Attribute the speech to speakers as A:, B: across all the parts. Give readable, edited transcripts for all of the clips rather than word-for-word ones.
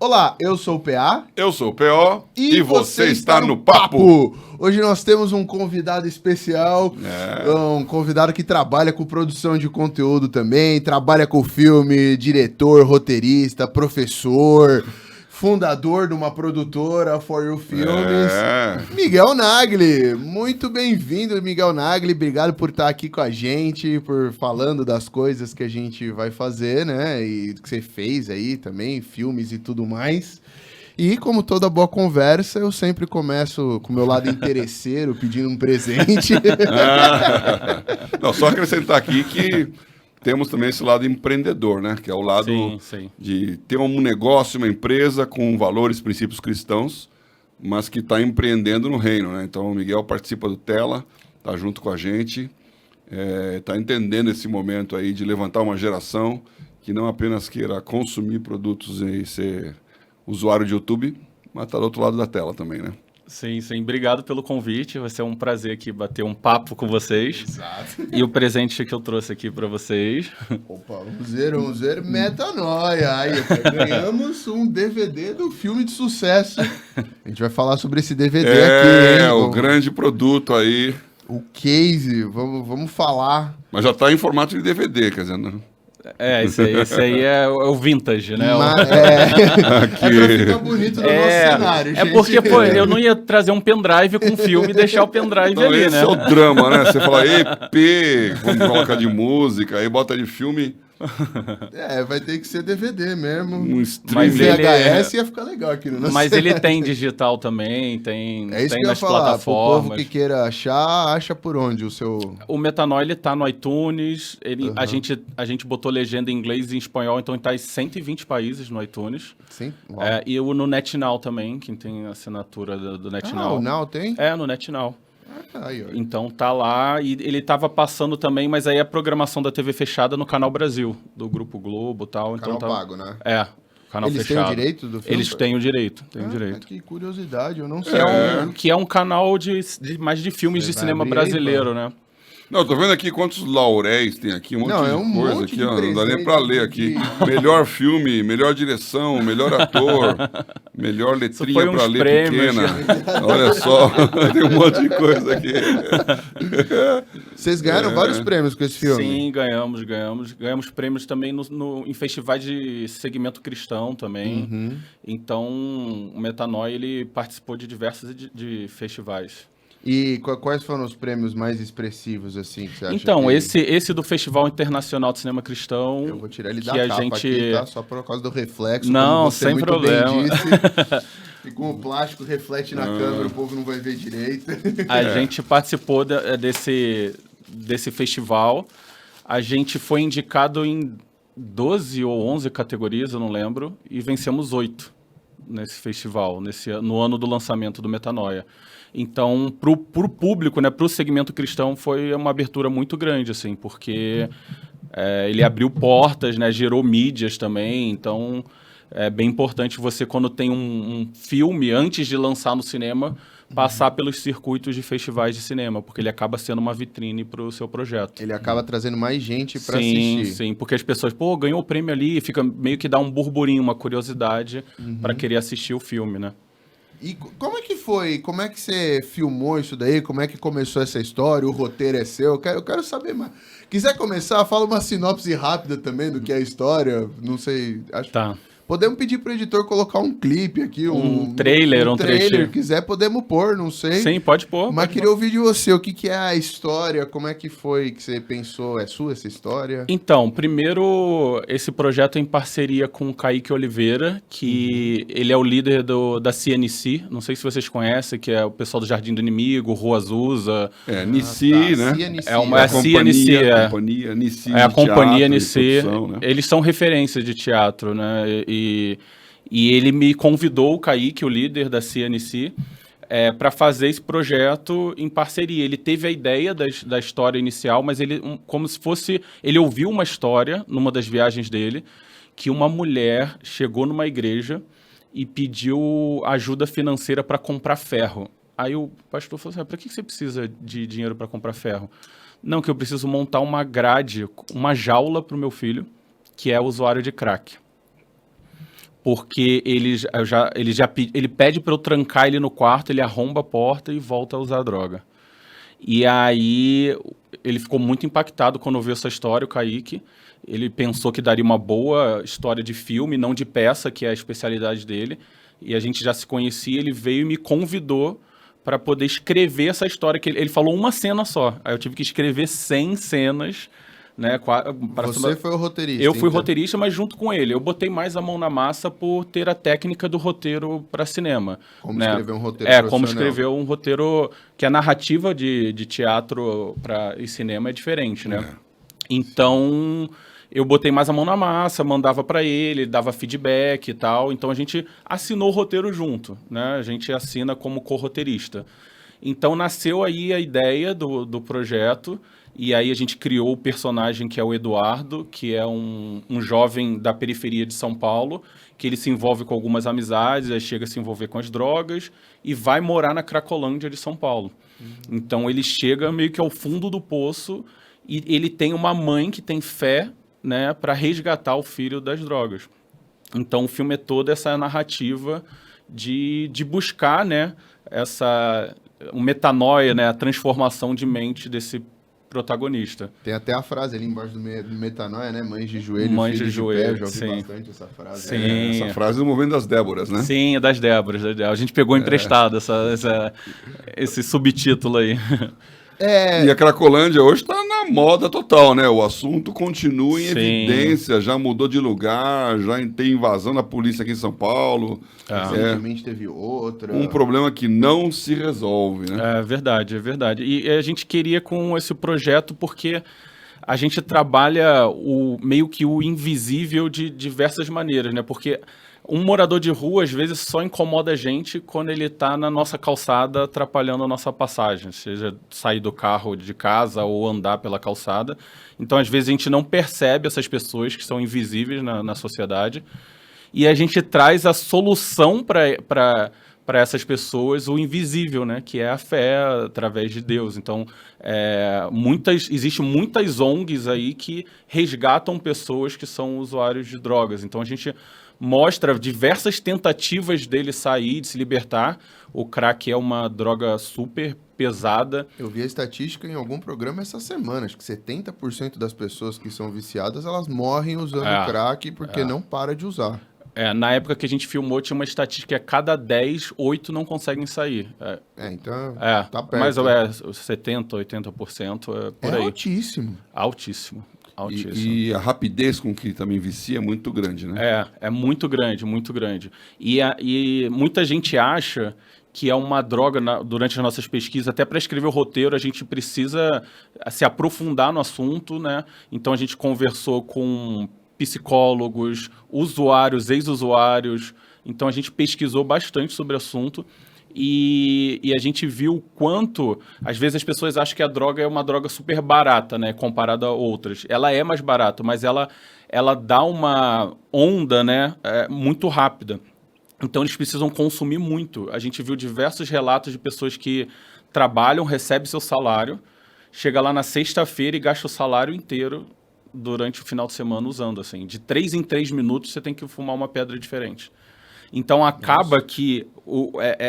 A: Olá, eu sou o PA.
B: Eu sou o PO e você está no Papo.
A: Hoje nós temos um convidado especial, um convidado que trabalha com produção de conteúdo também, trabalha com filme, diretor, roteirista, professor, fundador de uma produtora, For You Filmes, Miguel Nagli. Muito bem-vindo, Miguel Nagli. Obrigado por estar aqui com a gente, por falando das coisas que a gente vai fazer, né? E que você fez aí também, filmes e tudo mais. E como toda boa conversa, eu sempre começo com o meu lado interesseiro, pedindo um presente.
B: Não, só acrescentar aqui que temos também esse lado empreendedor, né? Que é o lado de ter um negócio, uma empresa com valores, princípios cristãos, mas que está empreendendo no reino, né? Então o Miguel participa do Tela, está junto com a gente, está entendendo esse momento aí de levantar uma geração que não apenas queira consumir produtos e ser usuário de YouTube, mas está do outro lado da tela também, né?
C: Sim, sim. Obrigado pelo convite. Vai ser um prazer aqui bater um papo com vocês.
A: Exato.
C: E o presente que eu trouxe aqui para vocês.
A: Opa, vamos ver. Metanoia. Aí, ganhamos um DVD do filme de sucesso. A gente vai falar sobre esse DVD aqui, hein?
B: O grande produto aí.
A: O case, vamos falar.
B: Mas já está em formato de DVD, quer dizer, né?
C: Esse aí é o vintage, né?
A: É pra ficar bonito no nosso cenário, gente.
C: Porque, pô, eu não ia trazer um pendrive com filme e deixar o pendrive ali,
B: esse
C: né?
B: é o drama, né? Você fala, EP, vamos colocar de música, aí bota de filme.
A: Vai ter que ser DVD mesmo.
B: Um stream.
A: VHS ia ficar legal aqui no nosso
C: Mas
A: cenário.
C: ele tem digital também, tem
A: É isso
C: tem
A: que eu ia
C: nas
A: falar.
C: plataformas.
A: Pro povo que queira achar, acha por onde o seu...
C: O Metanoia, ele tá no iTunes, a gente botou legenda em inglês e em espanhol, então ele tá em 120 países no iTunes.
A: Sim?
C: E no NetNow também, quem tem a assinatura do NetNow.
A: O Now tem?
C: No NetNow.
A: Aí,
C: então tá lá, e ele tava passando também, mas aí a programação da TV fechada no Canal Brasil, do Grupo Globo e tal.
A: Canal
C: então
A: pago, né?
C: Canal
A: Eles
C: fechado.
A: têm o direito do filme?
C: Eles têm o direito, têm o direito.
A: Que curiosidade, eu não sei.
C: Que é um canal mais de filmes de cinema brasileiro, né?
B: Não, eu tô vendo aqui quantos lauréis tem aqui, um monte de coisa
A: monte
B: aqui,
A: de
B: ó, não dá nem pra ler aqui.
A: de-
B: Melhor filme, melhor direção, melhor ator, melhor letrinha
C: foi uns
B: pra ler
C: prêmios.
B: pequena. Olha só, tem um monte de coisa aqui.
A: Vocês ganharam vários prêmios com esse filme.
C: Sim, ganhamos prêmios também em festivais de segmento cristão também. Então, o Metanoia, ele participou de diversos de festivais.
A: E quais foram os prêmios mais expressivos, assim, que você acha
C: Então,
A: que...
C: esse do Festival Internacional de Cinema Cristão...
A: Eu vou tirar ele
C: que
A: da
C: a
A: capa
C: gente...
A: aqui, tá? Só por causa do reflexo.
C: Não,
A: como você
C: sem
A: muito
C: problema.
A: bem disse. E com o plástico reflete na câmera, o povo não vai ver direito.
C: A gente participou desse festival. A gente foi indicado em 12 ou 11 categorias, eu não lembro, e vencemos 8 nesse festival, no ano do lançamento do Metanoia. Então, pro público, né, pro segmento cristão, foi uma abertura muito grande, assim, porque ele abriu portas, né, gerou mídias também, então é bem importante você, quando tem um filme, antes de lançar no cinema, passar pelos circuitos de festivais de cinema, porque ele acaba sendo uma vitrine para o seu projeto.
A: Ele acaba trazendo mais gente para assistir.
C: Sim, porque as pessoas, ganhou o prêmio ali, fica meio que dá um burburinho, uma curiosidade para querer assistir o filme, né?
A: E como é que foi? Como é que você filmou isso daí? Como é que começou essa história? O roteiro é seu? Eu quero saber mais. Quiser começar, fala uma sinopse rápida também do que é a história. Não sei, acho...
C: Tá.
A: Podemos pedir pro editor colocar um clipe aqui,
C: um trailer, um
A: trailer.
C: trechinho.
A: Quiser, podemos pôr, não sei.
C: Sim, pode pôr.
A: Mas queria ouvir de você, o que é a história, como é que foi que você pensou, é sua essa história?
C: Então, primeiro, esse projeto é em parceria com o Kaique Oliveira, que ele é o líder da CNC, não sei se vocês conhecem, que é o pessoal do Jardim do Inimigo, Rua Azusa.
B: Nici, né?
A: CNC.
C: A CNC,
B: companhia Nici
C: a companhia
B: teatro e
C: NC,
B: produção, né?
C: Eles são referências de teatro, né? E ele me convidou, o Kaique, o líder da CNC, para fazer esse projeto em parceria. Ele teve a ideia da história inicial, mas como se fosse... Ele ouviu uma história, numa das viagens dele, que uma mulher chegou numa igreja e pediu ajuda financeira para comprar ferro. Aí o pastor falou assim, para que você precisa de dinheiro para comprar ferro? Não, que eu preciso montar uma grade, uma jaula para o meu filho, que é usuário de crack. porque ele pede para eu trancar ele no quarto, ele arromba a porta e volta a usar a droga. E aí ele ficou muito impactado quando ouviu essa história, o Kaique. Ele pensou que daria uma boa história de filme, não de peça, que é a especialidade dele. E a gente já se conhecia, ele veio e me convidou para poder escrever essa história. Que ele falou uma cena só, aí eu tive que escrever 100 cenas. Né,
A: Você foi o roteirista?
C: Eu fui roteirista, mas junto com ele. Eu botei mais a mão na massa por ter a técnica do roteiro para cinema.
A: Como
C: né?
A: escrever um roteiro
C: como escrever um roteiro que a narrativa de teatro e cinema é diferente, né? Então, eu botei mais a mão na massa, mandava para ele, dava feedback e tal. Então, a gente assinou o roteiro junto, né? A gente assina como co-roteirista. Então, nasceu aí a ideia do projeto. E aí a gente criou o personagem que é o Eduardo, que é um jovem da periferia de São Paulo, que ele se envolve com algumas amizades, aí chega a se envolver com as drogas e vai morar na Cracolândia de São Paulo. Então ele chega meio que ao fundo do poço e ele tem uma mãe que tem fé, né, para resgatar o filho das drogas. Então o filme é toda essa narrativa de buscar, né, metanoia, né, a transformação de mente desse protagonista.
A: Tem até a frase ali embaixo do metanoia, né? Mães de joelho,
C: Mães de joelho,
A: já ouvi bastante essa frase.
C: Sim.
B: Essa frase do Movimento das Déboras, né?
C: Sim, é das Déboras. A gente pegou emprestado esse subtítulo aí.
B: E a Cracolândia hoje está na moda total, né? O assunto continua em evidência, já mudou de lugar, já tem invasão da polícia aqui em São Paulo.
A: Recentemente teve outra.
B: Um problema que não se resolve, né?
C: É verdade. E a gente queria com esse projeto porque a gente trabalha meio que o invisível de diversas maneiras, né? Porque um morador de rua, às vezes, só incomoda a gente quando ele está na nossa calçada atrapalhando a nossa passagem, seja sair do carro de casa ou andar pela calçada. Então, às vezes, a gente não percebe essas pessoas que são invisíveis na sociedade e a gente traz a solução para essas pessoas, o invisível, né? Que é a fé através de Deus. Então, existem muitas ONGs aí que resgatam pessoas que são usuários de drogas. Então, a gente mostra diversas tentativas dele sair, de se libertar. O crack é uma droga super pesada.
A: Eu vi a estatística em algum programa essa semana. Acho que 70% das pessoas que são viciadas, elas morrem usando crack porque não para de usar.
C: Na época que a gente filmou, tinha uma estatística que a cada 10, 8 não conseguem sair.
A: Então tá perto.
C: Mas 70%, 80% por aí.
A: Altíssimo.
C: Altíssimo.
B: E a rapidez com que também vicia é muito grande, né?
C: É muito grande, muito grande. E muita gente acha que é uma droga, durante as nossas pesquisas, até para escrever o roteiro, a gente precisa se aprofundar no assunto, né? Então a gente conversou com psicólogos, usuários, ex-usuários. Então a gente pesquisou bastante sobre o assunto. E a gente viu o quanto, às vezes as pessoas acham que a droga é uma droga super barata, né, comparada a outras. Ela é mais barata, mas ela dá uma onda, né, muito rápida. Então eles precisam consumir muito. A gente viu diversos relatos de pessoas que trabalham, recebem seu salário, chega lá na sexta-feira e gasta o salário inteiro durante o final de semana usando, assim. De 3 em 3 minutos você tem que fumar uma pedra diferente. Então acaba que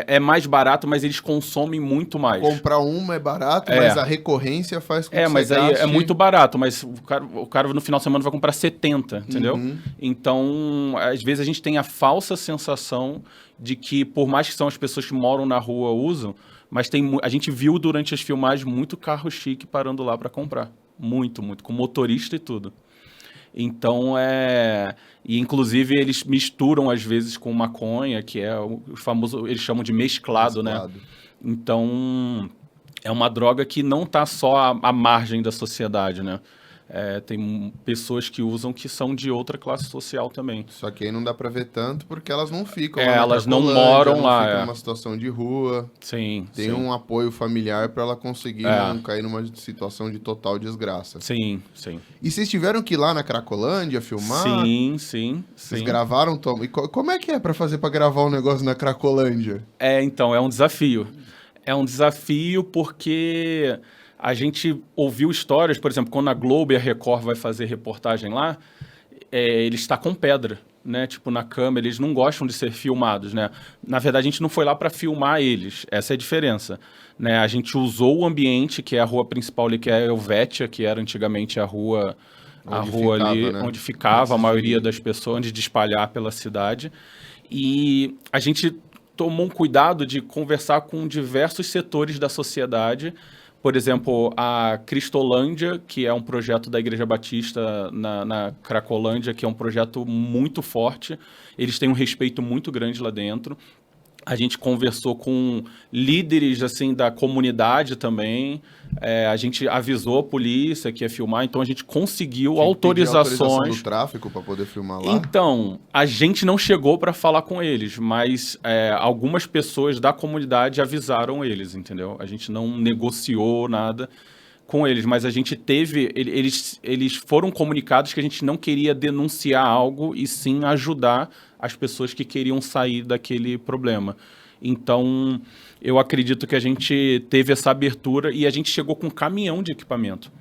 C: é mais barato, mas eles consomem muito mais.
A: Comprar uma é barato, mas a recorrência faz com que
C: mas
A: você
C: aí
A: gaste...
C: é muito barato, mas o cara no final de semana vai comprar 70, entendeu? Então, às vezes a gente tem a falsa sensação de que, por mais que são as pessoas que moram na rua usam, mas a gente viu durante as filmagens muito carro chique parando lá para comprar. Muito, com motorista e tudo. Então, e inclusive eles misturam às vezes com maconha, que é o famoso, eles chamam de mesclado, né? Então, é uma droga que não está só à margem da sociedade, né? Tem pessoas que usam que são de outra classe social também.
A: Só que aí não dá pra ver tanto porque elas não ficam
C: lá elas não moram lá.
A: Não ficam numa situação de rua.
C: Sim.
A: Tem um apoio familiar pra ela conseguir não cair numa situação de total desgraça.
C: Sim.
A: E vocês tiveram que ir lá na Cracolândia filmar?
C: Sim.
A: Vocês gravaram, Tom? E como é que é pra fazer pra gravar um negócio na Cracolândia?
C: Então, é um desafio. É um desafio porque... A gente ouviu histórias, por exemplo, quando a Globo e a Record vai fazer reportagem lá, eles tacam pedra. né? Tipo, na câmera, eles não gostam de ser filmados, né? Na verdade, a gente não foi lá para filmar eles, essa é a diferença, né? A gente usou o ambiente, que é a rua principal ali, que é a Helvétia, que era antigamente a rua ali, né? Onde ficava a maioria das pessoas, onde de espalhar pela cidade. E a gente tomou um cuidado de conversar com diversos setores da sociedade. Por exemplo, a Cristolândia, que é um projeto da Igreja Batista na Cracolândia, que é um projeto muito forte. Eles têm um respeito muito grande lá dentro. A gente conversou com líderes assim da comunidade também. A gente avisou a polícia que ia filmar, então a gente conseguiu autorizações
A: do tráfico para poder filmar lá.
C: Então, a gente não chegou para falar com eles, mas algumas pessoas da comunidade avisaram eles, entendeu? A gente não negociou nada com eles, mas a gente teve... Eles foram comunicados que a gente não queria denunciar algo e sim ajudar as pessoas que queriam sair daquele problema. Então, eu acredito que a gente teve essa abertura e a gente chegou com um caminhão de equipamento.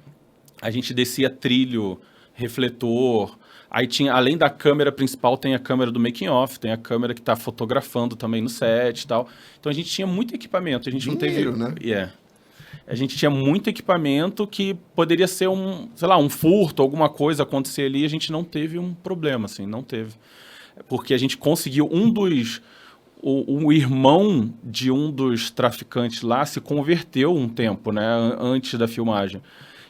C: A gente descia trilho, refletor, aí tinha, além da câmera principal, tem a câmera do making off, tem a câmera que está fotografando também no set e tal. Então, a gente tinha muito equipamento. A gente não teve...
A: né?
C: A gente tinha muito equipamento que poderia ser um furto, alguma coisa acontecer ali, a gente não teve um problema, assim, não teve. Porque a gente conseguiu, o irmão de um dos traficantes lá se converteu um tempo, né, antes da filmagem.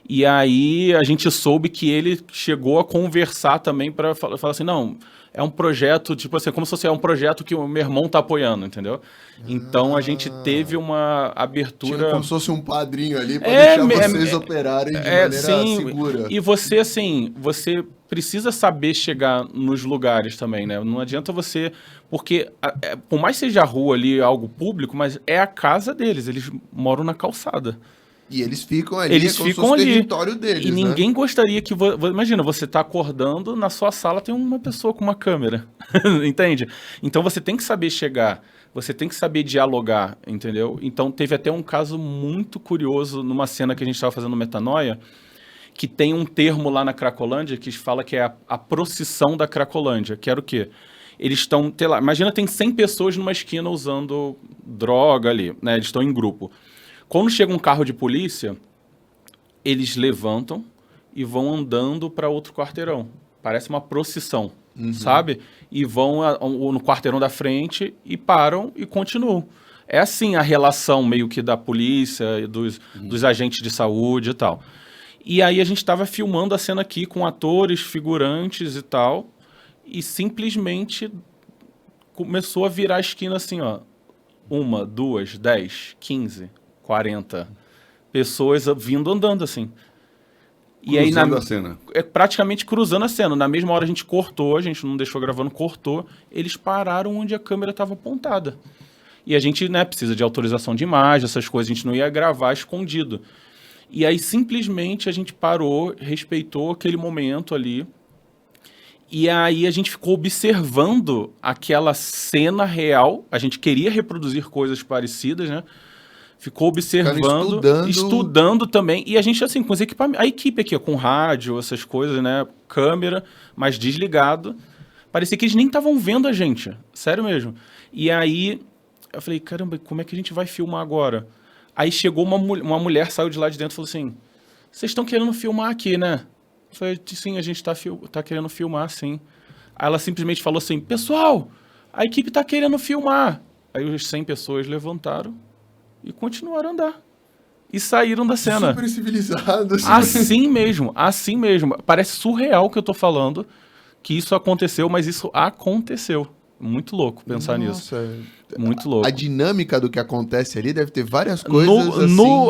C: E aí a gente soube que ele chegou a conversar também para falar assim, não, é um projeto, tipo assim, como se fosse um projeto que o meu irmão tá apoiando, entendeu? Então a gente teve uma abertura...
A: Tinha como se fosse um padrinho ali para deixar vocês operarem de maneira segura.
C: E você, assim, você precisa saber chegar nos lugares também, né? Não adianta você... Porque, por mais seja a rua ali, algo público, mas é a casa deles, eles moram na calçada.
A: E eles ficam ali,
C: eles ficam ali.
A: Território deles,
C: e ninguém gostaria que... Imagina, você tá acordando, na sua sala tem uma pessoa com uma câmera, entende? Então você tem que saber chegar, você tem que saber dialogar, entendeu? Então teve até um caso muito curioso numa cena que a gente estava fazendo Metanoia, que tem um termo lá na Cracolândia que fala que é a procissão da Cracolândia, que era o quê? Eles estão, imagina, tem 100 pessoas numa esquina usando droga ali, né? Eles estão em grupo. Quando chega um carro de polícia, eles levantam e vão andando para outro quarteirão. Parece uma procissão, sabe? E vão no quarteirão da frente e param e continuam. É assim a relação meio que da polícia, dos agentes de saúde e tal. E aí a gente estava filmando a cena aqui com atores, figurantes e tal, e simplesmente começou a virar a esquina assim, ó. 1, 2, 10, 15... 40 pessoas vindo andando assim.
B: E aí a cena.
C: Praticamente cruzando a cena. Na mesma hora a gente cortou, a gente não deixou gravando, cortou. Eles pararam onde a câmera estava apontada. E a gente, né, precisa de autorização de imagem, essas coisas, a gente não ia gravar escondido. E aí simplesmente a gente parou, respeitou aquele momento ali. E aí a gente ficou observando aquela cena real. A gente queria reproduzir coisas parecidas, né? Ficou observando, estudando também. E a gente, assim, com os equipamentos... A equipe aqui, com rádio, essas coisas, né? Câmera, mas desligado. Parecia que eles nem estavam vendo a gente. Sério mesmo. E aí, eu falei, caramba, como é que a gente vai filmar agora? Aí chegou uma mulher, saiu de lá de dentro e falou assim, vocês estão querendo filmar aqui, né? Eu falei, sim, a gente tá querendo filmar, sim. Aí ela simplesmente falou assim, pessoal, a equipe tá querendo filmar. Aí as 100 pessoas levantaram e continuaram a andar. E saíram da cena.
A: Super civilizados.
C: Assim mesmo, assim mesmo. Parece surreal que eu tô falando que isso aconteceu, mas isso aconteceu. Muito louco pensar nisso. Muito louco.
A: A dinâmica do que acontece ali deve ter várias coisas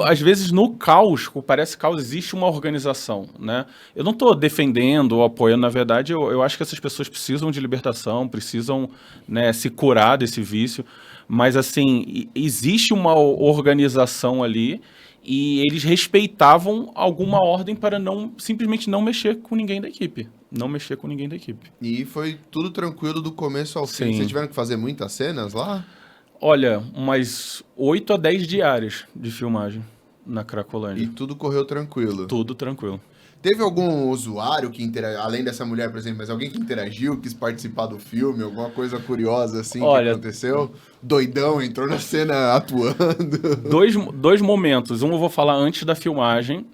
C: às vezes no caos, parece caos, existe uma organização, né? Eu não estou defendendo ou apoiando, na verdade, eu acho que essas pessoas precisam de libertação, precisam, né, se curar desse vício, mas assim, existe uma organização ali e eles respeitavam alguma ordem para simplesmente não mexer com ninguém da equipe. Não mexer com ninguém da equipe.
A: E foi tudo tranquilo do começo ao fim. Vocês tiveram que fazer muitas cenas lá?
C: Olha, umas 8 a 10 diárias de filmagem na Cracolândia.
A: E tudo correu tranquilo?
C: Tudo tranquilo.
A: Teve algum usuário que além dessa mulher, por exemplo, mas alguém que interagiu, quis participar do filme, alguma coisa curiosa assim que aconteceu? Doidão entrou na cena atuando.
C: Dois momentos. Um eu vou falar antes da filmagem.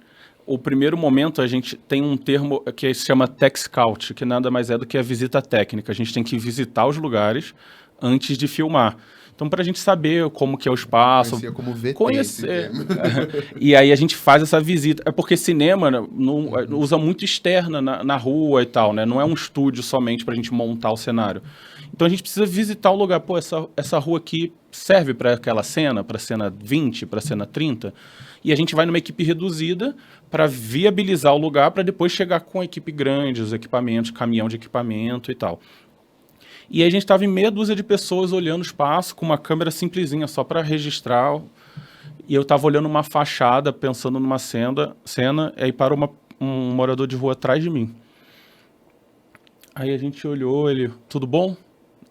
C: O primeiro momento, a gente tem um termo que se chama tech scout, que nada mais é do que a visita técnica. A gente tem que visitar os lugares antes de filmar. Então, para a gente saber como que é o espaço...
A: Conhecia como VT,
C: conhecer. E aí a gente faz essa visita. É porque cinema não usa muito externa na rua e tal, né? Não é um estúdio somente para a gente montar o cenário. Então, a gente precisa visitar o lugar. Pô, essa rua aqui serve para aquela cena, para cena 20, para cena 30? E a gente vai numa equipe reduzida para viabilizar o lugar, para depois chegar com a equipe grande, os equipamentos, caminhão de equipamento e tal. E aí a gente estava em meia dúzia de pessoas olhando o espaço, com uma câmera simplesinha, só para registrar. E eu estava olhando uma fachada, pensando numa cena, e aí parou um morador de rua atrás de mim. Aí a gente olhou, ele, tudo bom?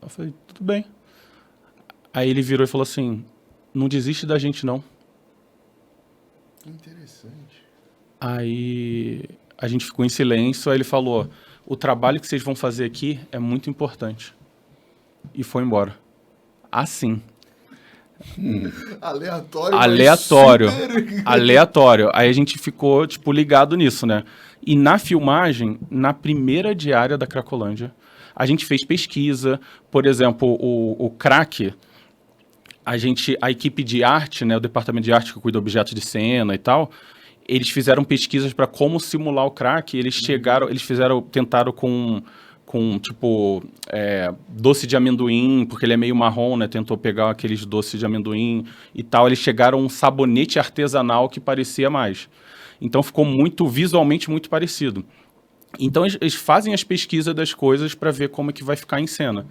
C: Eu falei, tudo bem. Aí ele virou e falou assim, não desiste da gente não.
A: Interessante.
C: Aí a gente ficou em silêncio, aí ele falou, o trabalho que vocês vão fazer aqui é muito importante. E foi embora. Assim.
A: Aleatório.
C: Aleatório. Aí a gente ficou, tipo, ligado nisso, né? E na filmagem, na primeira diária da Cracolândia, a gente fez pesquisa. Por exemplo, o Crack, a equipe de arte, né? O departamento de arte que cuida de objetos de cena e tal, eles fizeram pesquisas para como simular o crack. Eles tentaram com tipo, doce de amendoim, porque ele é meio marrom, né? Tentou pegar aqueles doces de amendoim e tal. Eles chegaram a um sabonete artesanal que parecia mais. Então ficou visualmente muito parecido. Então eles fazem as pesquisas das coisas para ver como é que vai ficar em cena.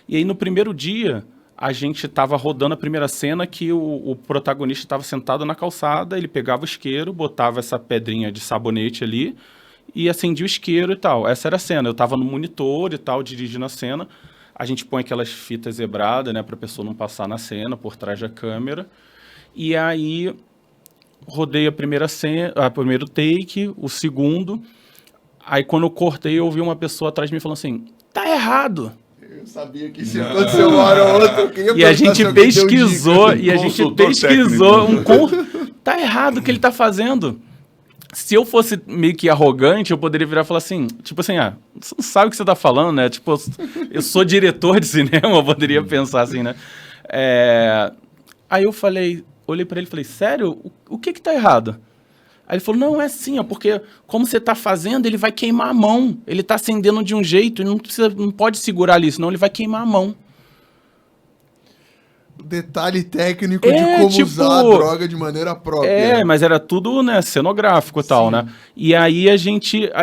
C: E aí no primeiro dia, a gente estava rodando a primeira cena que o protagonista estava sentado na calçada, ele pegava o isqueiro, botava essa pedrinha de sabonete ali e acendia o isqueiro e tal. Essa era a cena. Eu estava no monitor e tal, dirigindo a cena. A gente põe aquelas fitas zebradas, né, para a pessoa não passar na cena, por trás da câmera. E aí rodei a primeira cena, o primeiro take, o segundo. Aí quando eu cortei, eu ouvi uma pessoa atrás de mim falando assim, tá errado.
A: Eu sabia que isso ia acontecer uma hora ou outra.
C: E a gente pesquisou, tá errado o que ele tá fazendo. Se eu fosse meio que arrogante, eu poderia virar e falar assim, tipo assim, você não sabe o que você tá falando, né? Tipo, eu sou diretor de cinema, eu poderia pensar assim, né? Aí eu olhei pra ele e falei, sério? O que tá errado? Aí ele falou, não, é assim, porque como você tá fazendo, ele vai queimar a mão. Ele tá acendendo de um jeito, ele não pode segurar ali, senão ele vai queimar a mão.
A: Detalhe técnico de como usar a droga de maneira própria.
C: Mas era tudo, né, cenográfico e tal, né? E aí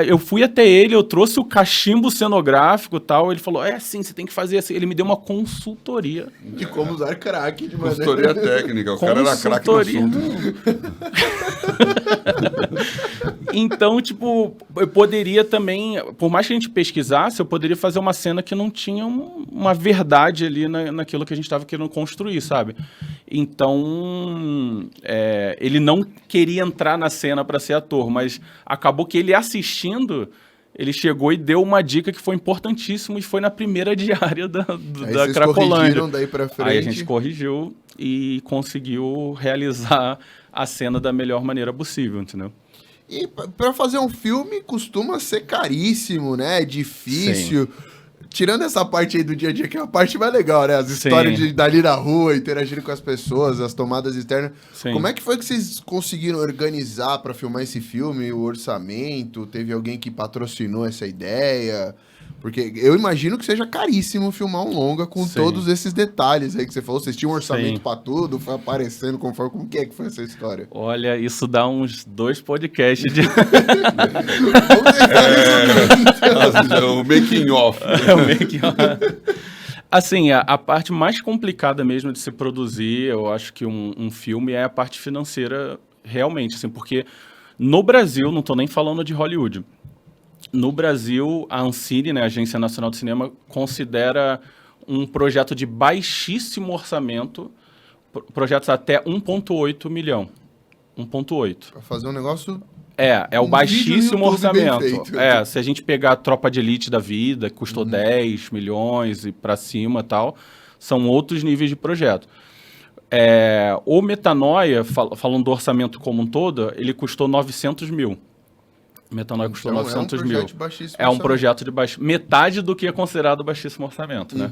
C: eu fui até ele, eu trouxe o cachimbo cenográfico e tal, ele falou, assim, você tem que fazer assim. Ele me deu uma consultoria.
A: De como usar crack de maneira...
B: Consultoria técnica, o cara era crack no assunto.
C: Então, tipo, eu poderia também, por mais que a gente pesquisasse, eu poderia fazer uma cena que não tinha uma verdade ali naquilo que a gente estava querendo construir, sabe? Então, ele não queria entrar na cena para ser ator, mas acabou que ele assistindo, ele chegou e deu uma dica que foi importantíssima e foi na primeira diária da Cracolândia.
A: Daí pra frente.
C: Aí a gente corrigiu e conseguiu realizar a cena da melhor maneira possível, entendeu?
A: E pra fazer um filme costuma ser caríssimo, né? É difícil. Sim. Tirando essa parte aí do dia a dia, que é a parte mais legal, né? As histórias dali na rua, interagindo com as pessoas, as tomadas externas. Sim. Como é que foi que vocês conseguiram organizar pra filmar esse filme? O orçamento? Teve alguém que patrocinou essa ideia? Porque eu imagino que seja caríssimo filmar um longa com todos esses detalhes aí que você falou. Vocês tinham um orçamento pra tudo, foi aparecendo conforme... Como que é que foi essa história?
C: Olha, isso dá uns 2 podcasts de...
B: O making off.
C: O making off. Assim, a parte mais complicada mesmo de se produzir, eu acho que um filme é a parte financeira realmente, assim, porque no Brasil, não tô nem falando de Hollywood, no Brasil, a Ancine, né, a Agência Nacional de Cinema, considera um projeto de baixíssimo orçamento, projetos até 1,8 milhão. 1,8.
A: Para fazer um negócio
C: É o baixíssimo orçamento. Se a gente pegar a Tropa de Elite da vida, que custou 10 milhões e para cima e tal, são outros níveis de projeto. O Metanoia, falando do orçamento como um todo, ele custou 900 mil. Metanoia custou 900 mil. É um projeto de baixíssimo... Metade do que é considerado baixíssimo orçamento, né?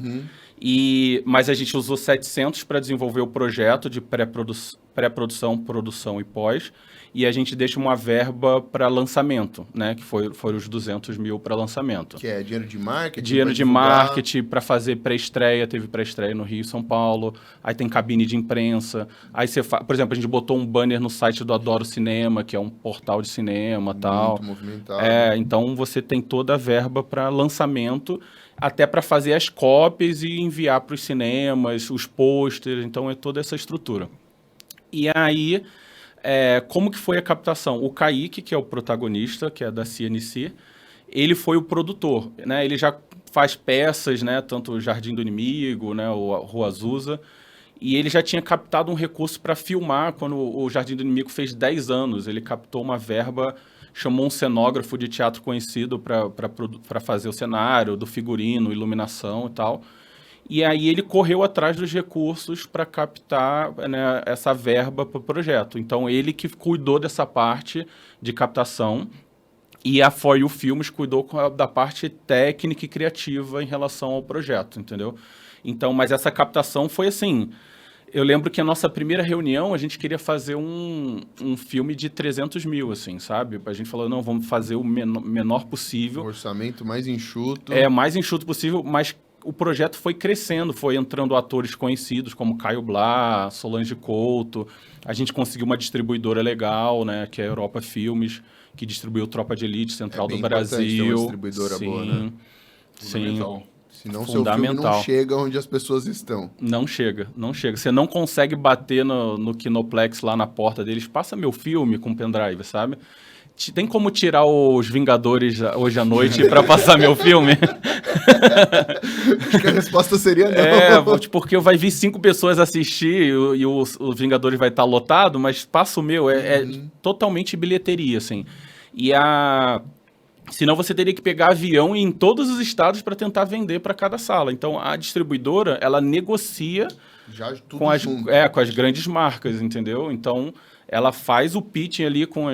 C: Mas a gente usou 700 para desenvolver o projeto de pré-produção, produção e pós. E a gente deixa uma verba para lançamento, né? Que foram os 200 mil para lançamento.
A: Que é dinheiro de marketing?
C: Dinheiro de marketing para fazer pré-estreia. Teve pré-estreia no Rio e São Paulo. Aí tem cabine de imprensa. Aí você por exemplo, a gente botou um banner no site do Adoro Cinema, que é um portal de cinema e tal.
A: Muito movimentado.
C: Então você tem toda a verba para lançamento, até para fazer as cópias e enviar para os cinemas, os pôsteres. Então é toda essa estrutura. E aí... como que foi a captação? O Kaique, que é o protagonista, que é da CNC, ele foi o produtor, né? Ele já faz peças, né? Tanto o Jardim do Inimigo, né? O Rua Azusa, e ele já tinha captado um recurso para filmar quando o Jardim do Inimigo fez 10 anos. Ele captou uma verba, chamou um cenógrafo de teatro conhecido para fazer o cenário, do figurino, iluminação e tal. E aí ele correu atrás dos recursos para captar, né, essa verba para o projeto. Então, ele que cuidou dessa parte de captação e a For You Filmes cuidou da parte técnica e criativa em relação ao projeto, entendeu? Então, mas essa captação foi assim... Eu lembro que a nossa primeira reunião, a gente queria fazer um filme de 300 mil, assim, sabe? A gente falou, não, vamos fazer o menor possível.
A: Um orçamento mais enxuto.
C: Mais enxuto possível, mas... O projeto foi crescendo, foi entrando atores conhecidos como Caio Blá, Solange Couto. A gente conseguiu uma distribuidora legal, né, que é a Europa Filmes, que distribuiu Tropa de Elite Central do Brasil.
A: Ter uma distribuidora boa, né?
C: Sim.
A: Senão seu filme não chega onde as pessoas estão.
C: Não chega. Você não consegue bater no Kinoplex lá na porta deles. Passa meu filme com pendrive, sabe? Tem como tirar os Vingadores hoje à noite para passar meu filme?
A: Acho que a resposta seria não.
C: Porque vai vir 5 pessoas assistir e os Vingadores vai estar lotado, mas passa o meu, é totalmente bilheteria, assim. Senão você teria que pegar avião em todos os estados para tentar vender para cada sala. Então, a distribuidora, ela negocia com as grandes marcas, entendeu? Então... ela faz o pitching ali com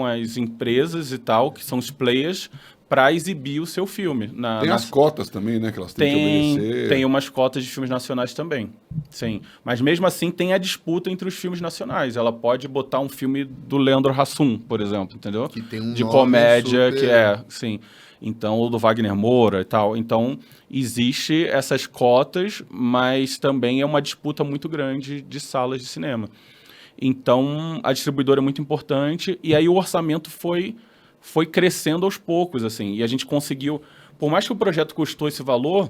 C: as empresas e tal, que são os players, para exibir o seu filme.
B: Tem as cotas também, né? Que elas têm que obedecer.
C: Tem umas cotas de filmes nacionais também, sim. Mas mesmo assim tem a disputa entre os filmes nacionais. Ela pode botar um filme do Leandro Hassum, por exemplo, entendeu?
A: Que tem um
C: de comédia, super... sim. Então, ou do Wagner Moura e tal. Então, existe essas cotas, mas também é uma disputa muito grande de salas de cinema. Então, a distribuidora é muito importante, e aí o orçamento foi crescendo aos poucos, assim, e a gente conseguiu, por mais que o projeto custou esse valor,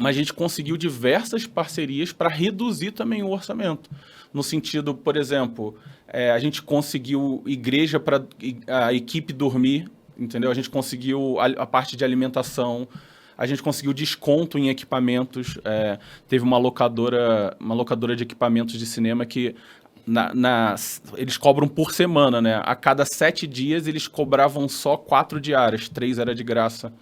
C: mas a gente conseguiu diversas parcerias para reduzir também o orçamento. No sentido, por exemplo, a gente conseguiu igreja para a equipe dormir, entendeu? A gente conseguiu a parte de alimentação, a gente conseguiu desconto em equipamentos, teve uma locadora de equipamentos de cinema que... eles cobram por semana, né? A cada 7 dias eles cobravam só 4 diárias, 3 era de graça.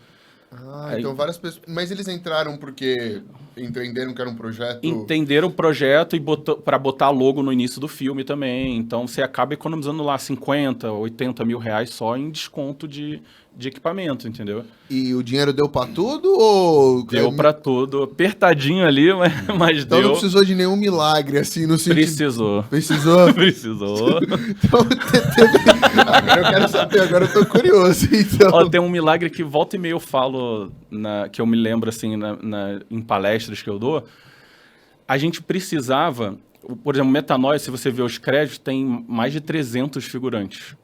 A: Então várias pessoas... Mas eles entraram porque entenderam que era um projeto...
C: Entenderam o projeto e para botar logo no início do filme também. Então você acaba economizando lá 50, 80 mil reais só em desconto de equipamento, entendeu?
A: E o dinheiro deu pra tudo ou...
C: Deu pra tudo. Apertadinho ali, mas
A: então
C: deu.
A: Não precisou de nenhum milagre, assim, no sentido...
C: Precisou.
A: Então, agora eu quero saber, agora eu tô curioso, então.
C: Tem um milagre que volta e meia eu falo, que eu me lembro, assim, em palestras que eu dou. A gente precisava... Por exemplo, Metanoia, se você vê os créditos, tem mais de 300 figurantes,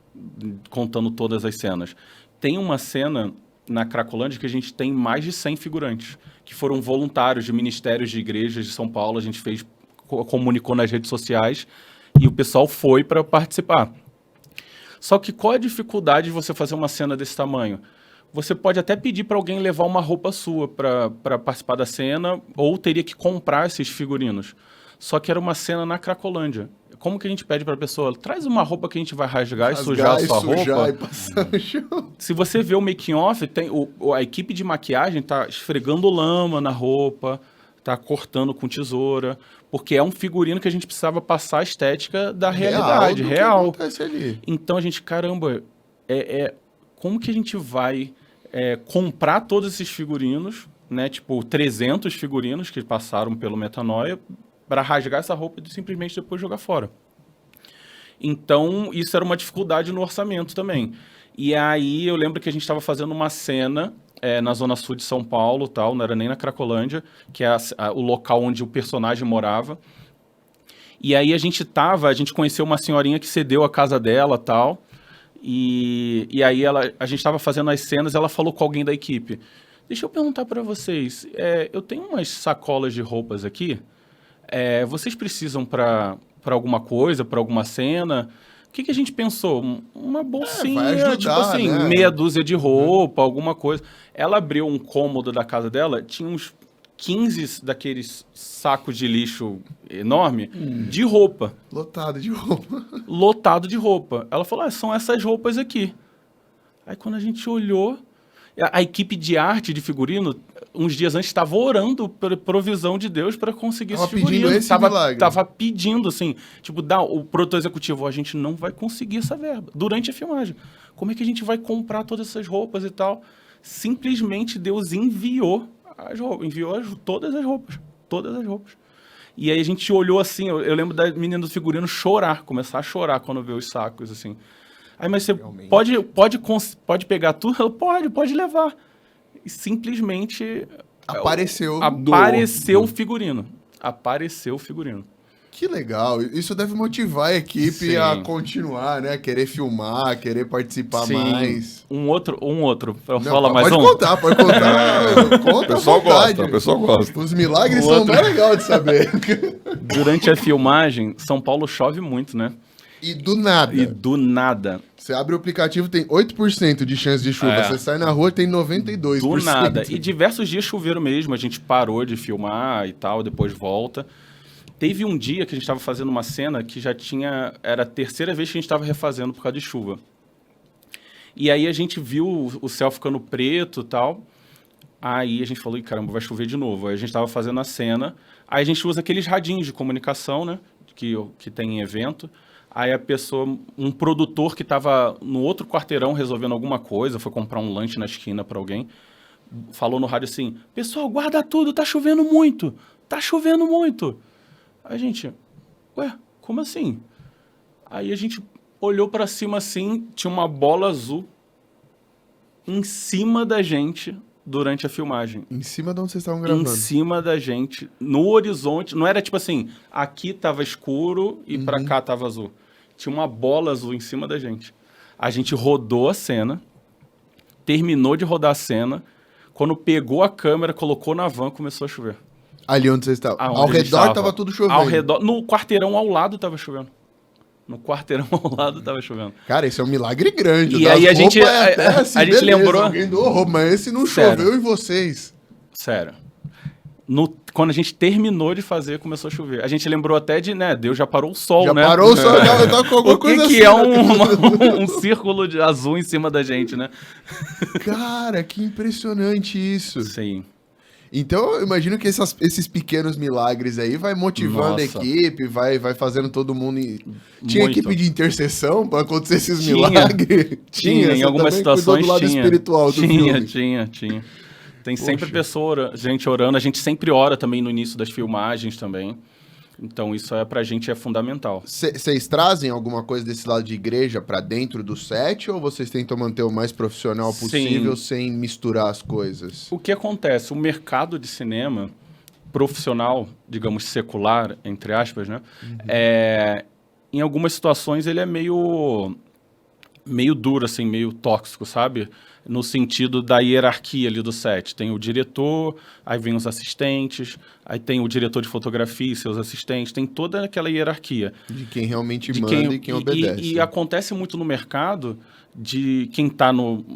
C: contando todas as cenas. Tem uma cena na Cracolândia que a gente tem mais de 100 figurantes, que foram voluntários de ministérios de igrejas de São Paulo. A gente comunicou nas redes sociais e o pessoal foi para participar. Só que qual a dificuldade de você fazer uma cena desse tamanho? Você pode até pedir para alguém levar uma roupa sua para participar da cena, ou teria que comprar esses figurinos. Só que era uma cena na Cracolândia. Como que a gente pede pra pessoa? Traz uma roupa que a gente vai rasgar e sujar a sua roupa.
A: E passar no chão.
C: Se você vê o making off, tem a equipe de maquiagem tá esfregando lama na roupa, tá cortando com tesoura, porque é um figurino que a gente precisava passar a estética da realidade, real.
A: Que acontece ali.
C: Então a gente, caramba, como que a gente vai comprar todos esses figurinos, né? Tipo, 300 figurinos que passaram pelo Metanoia, para rasgar essa roupa e simplesmente depois jogar fora. Então, isso era uma dificuldade no orçamento também. E aí, eu lembro que a gente estava fazendo uma cena na Zona Sul de São Paulo, tal, não era nem na Cracolândia, que é o local onde o personagem morava. E aí, a gente conheceu uma senhorinha que cedeu a casa dela, tal, e aí a gente estava fazendo as cenas, ela falou com alguém da equipe, deixa eu perguntar para vocês, eu tenho umas sacolas de roupas aqui, vocês precisam para alguma coisa, para alguma cena? O que a gente pensou? Uma bolsinha,
A: vai ajudar,
C: tipo assim,
A: né?
C: meia dúzia de roupa, alguma coisa. Ela abriu um cômodo da casa dela, tinha uns 15 daqueles sacos de lixo enorme de roupa.
A: Lotado de roupa.
C: Lotado de roupa. Ela falou, são essas roupas aqui. Aí quando a gente olhou, a equipe de arte de figurino, uns dias antes, estava orando pela provisão de Deus para conseguir esse figurino. Tava pedindo, assim, tipo, o produtor executivo, a gente não vai conseguir essa verba durante a filmagem. Como é que a gente vai comprar todas essas roupas e tal? Simplesmente Deus enviou as roupas, todas as roupas. E aí a gente olhou assim, eu lembro da menina do figurino começar a chorar quando vê os sacos, assim. Aí, mas você pode pegar tudo? Ela, pode levar. E simplesmente...
A: Apareceu
C: o figurino. Apareceu o figurino.
A: Que legal. Isso deve motivar a equipe a continuar, né? Querer filmar, querer participar mais.
C: Um outro. Fala mais
A: pode
C: um.
A: Pode contar. Conta
B: o pessoal gosta.
A: Os milagres são bem legais de saber.
C: Durante a filmagem, São Paulo chove muito, né?
A: E do nada. Você abre o aplicativo, tem 8% de chance de chuva. Você sai na rua, tem 92%.
C: Do nada. E diversos dias choveram mesmo. A gente parou de filmar e tal, depois volta. Teve um dia que a gente estava fazendo uma cena que era a terceira vez que a gente estava refazendo por causa de chuva. E aí a gente viu o céu ficando preto e tal. Aí a gente falou, caramba, vai chover de novo. Aí a gente estava fazendo a cena. Aí a gente usa aqueles radinhos de comunicação, né? Que tem em evento. Aí a pessoa, um produtor que estava no outro quarteirão resolvendo alguma coisa, foi comprar um lanche na esquina para alguém, falou no rádio assim, pessoal, guarda tudo, tá chovendo muito. Aí a gente, como assim? Aí a gente olhou para cima assim, tinha uma bola azul em cima da gente durante a filmagem.
A: Em cima de onde vocês estavam gravando?
C: Em cima da gente, no horizonte. Não era tipo assim, aqui tava escuro e para cá tava azul. Tinha uma bola azul em cima da gente. A gente rodou a cena, terminou de rodar a cena, quando pegou a câmera, colocou na van, começou a chover.
A: Ali onde vocês estavam? Ao redor tava tudo chovendo?
C: Ao redor, no quarteirão ao lado tava chovendo.
A: Cara, esse é um milagre grande.
C: E aí a gente lembrou...
A: Alguém doou roupa, mas esse não choveu em vocês.
C: Sério. Quando a gente terminou de fazer, começou a chover. A gente lembrou até de, né, Deus já parou o sol, né?
A: Já parou o sol, eu tava com alguma coisa assim.
C: O que é um círculo de azul em cima da gente, né?
A: Cara, que impressionante isso.
C: Sim.
A: Então, eu imagino que esses pequenos milagres aí vai motivando a equipe, vai fazendo todo mundo... Tinha equipe de intercessão para acontecer esses milagres?
C: Tinha, em algumas situações
A: do lado espiritual do filme.
C: Tinha. Tem sempre gente orando. A gente sempre ora também no início das filmagens também. Então, isso pra gente é fundamental.
A: Vocês trazem alguma coisa desse lado de igreja pra dentro do set ou vocês tentam manter o mais profissional possível sem misturar as coisas?
C: O que acontece? O mercado de cinema profissional, digamos, secular, entre aspas, né? Em algumas situações ele é meio meio duro, assim, meio tóxico, sabe? No sentido da hierarquia ali do set. Tem o diretor, aí vem os assistentes, aí tem o diretor de fotografia e seus assistentes, tem toda aquela hierarquia.
A: De quem realmente manda e quem obedece.
C: E acontece muito no mercado de quem está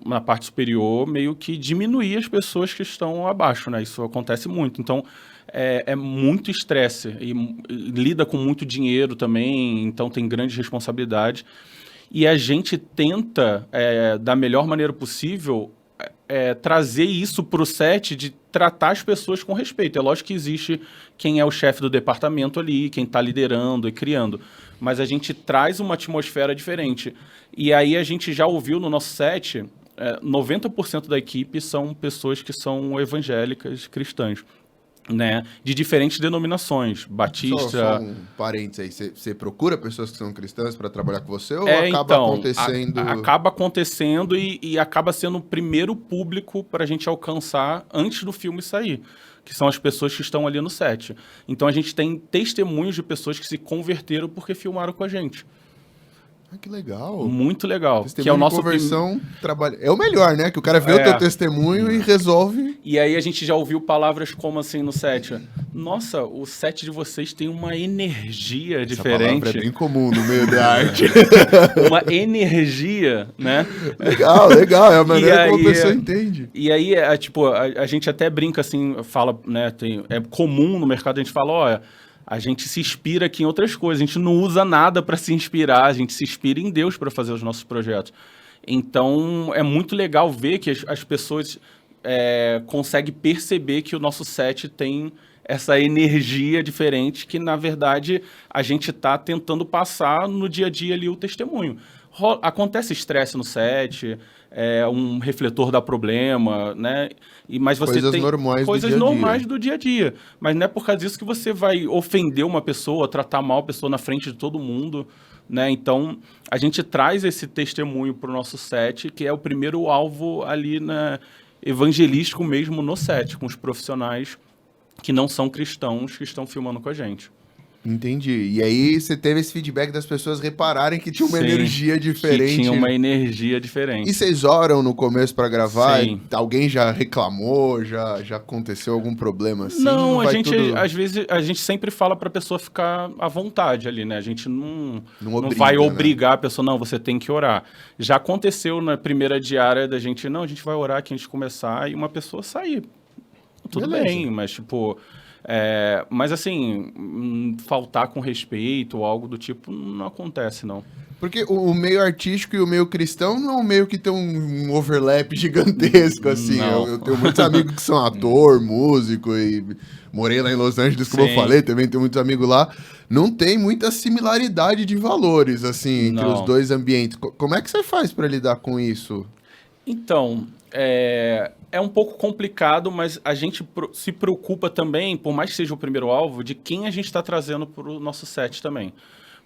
C: na parte superior meio que diminuir as pessoas que estão abaixo, né? Isso acontece muito. Então, é muito estresse e lida com muito dinheiro também, então tem grande responsabilidade. E a gente tenta, da melhor maneira possível, trazer isso para o set de tratar as pessoas com respeito. É lógico que existe quem é o chefe do departamento ali, quem está liderando e criando, mas a gente traz uma atmosfera diferente. E aí a gente já ouviu no nosso set, 90% da equipe são pessoas que são evangélicas, cristãs. Né, de diferentes denominações, batista...
A: Só um parênteses aí, você procura pessoas que são cristãs para trabalhar com você ou acaba acontecendo...
C: Acaba acontecendo e acaba sendo o primeiro público para a gente alcançar antes do filme sair, que são as pessoas que estão ali no set. Então a gente tem testemunhos de pessoas que se converteram porque filmaram com a gente.
A: Ah, que legal.
C: Muito legal.
A: Testemunho
C: que é o nosso
A: conversão, trabalho. É o melhor, né? Que o cara vê o teu testemunho e resolve.
C: E aí a gente já ouviu palavras como assim no set. Nossa, o set de vocês tem uma energia diferente. Essa palavra
A: é bem comum no meio da arte.
C: Uma energia, né?
A: Legal. É a maneira como a pessoa entende.
C: E aí, a gente até brinca assim, fala, né? É comum no mercado a gente fala, olha... A gente se inspira aqui em outras coisas, a gente não usa nada para se inspirar, a gente se inspira em Deus para fazer os nossos projetos. Então, é muito legal ver que as pessoas conseguem perceber que o nosso set tem essa energia diferente que, na verdade, a gente está tentando passar no dia a dia ali o testemunho. Acontece estresse no set, um refletor dá problema, né? Mas você
A: coisas
C: tem
A: normais
C: coisas
A: do dia a dia.
C: normais do dia a dia. Mas não é por causa disso que você vai ofender uma pessoa, tratar mal a pessoa na frente de todo mundo, né? Então, a gente traz esse testemunho para o nosso set, que é o primeiro alvo ali evangelístico mesmo no set, com os profissionais que não são cristãos que estão filmando com a gente.
A: Entendi. E aí você teve esse feedback das pessoas repararem que tinha uma energia diferente.
C: Que tinha uma energia diferente.
A: E vocês oram no começo para gravar?
C: Sim.
A: Alguém já reclamou? Já aconteceu algum problema assim?
C: Não, às vezes, a gente sempre fala para a pessoa ficar à vontade ali, né? A gente não vai obrigar, né? A pessoa, não, você tem que orar. Já aconteceu na primeira diária da gente, não, a gente vai orar aqui antes de começar, e uma pessoa sair. Tudo bem, mas tipo... mas assim, faltar com respeito ou algo do tipo não acontece, não.
A: Porque o meio artístico e o meio cristão não é um meio que tem um overlap gigantesco, assim. Eu tenho muitos amigos que são ator, músico, e morei lá em Los Angeles, como eu falei, também tenho muitos amigos lá. Não tem muita similaridade de valores, assim, entre os dois ambientes. Como é que você faz para lidar com isso?
C: Então, é um pouco complicado, mas a gente se preocupa também, por mais que seja o primeiro alvo, de quem a gente está trazendo para o nosso set também.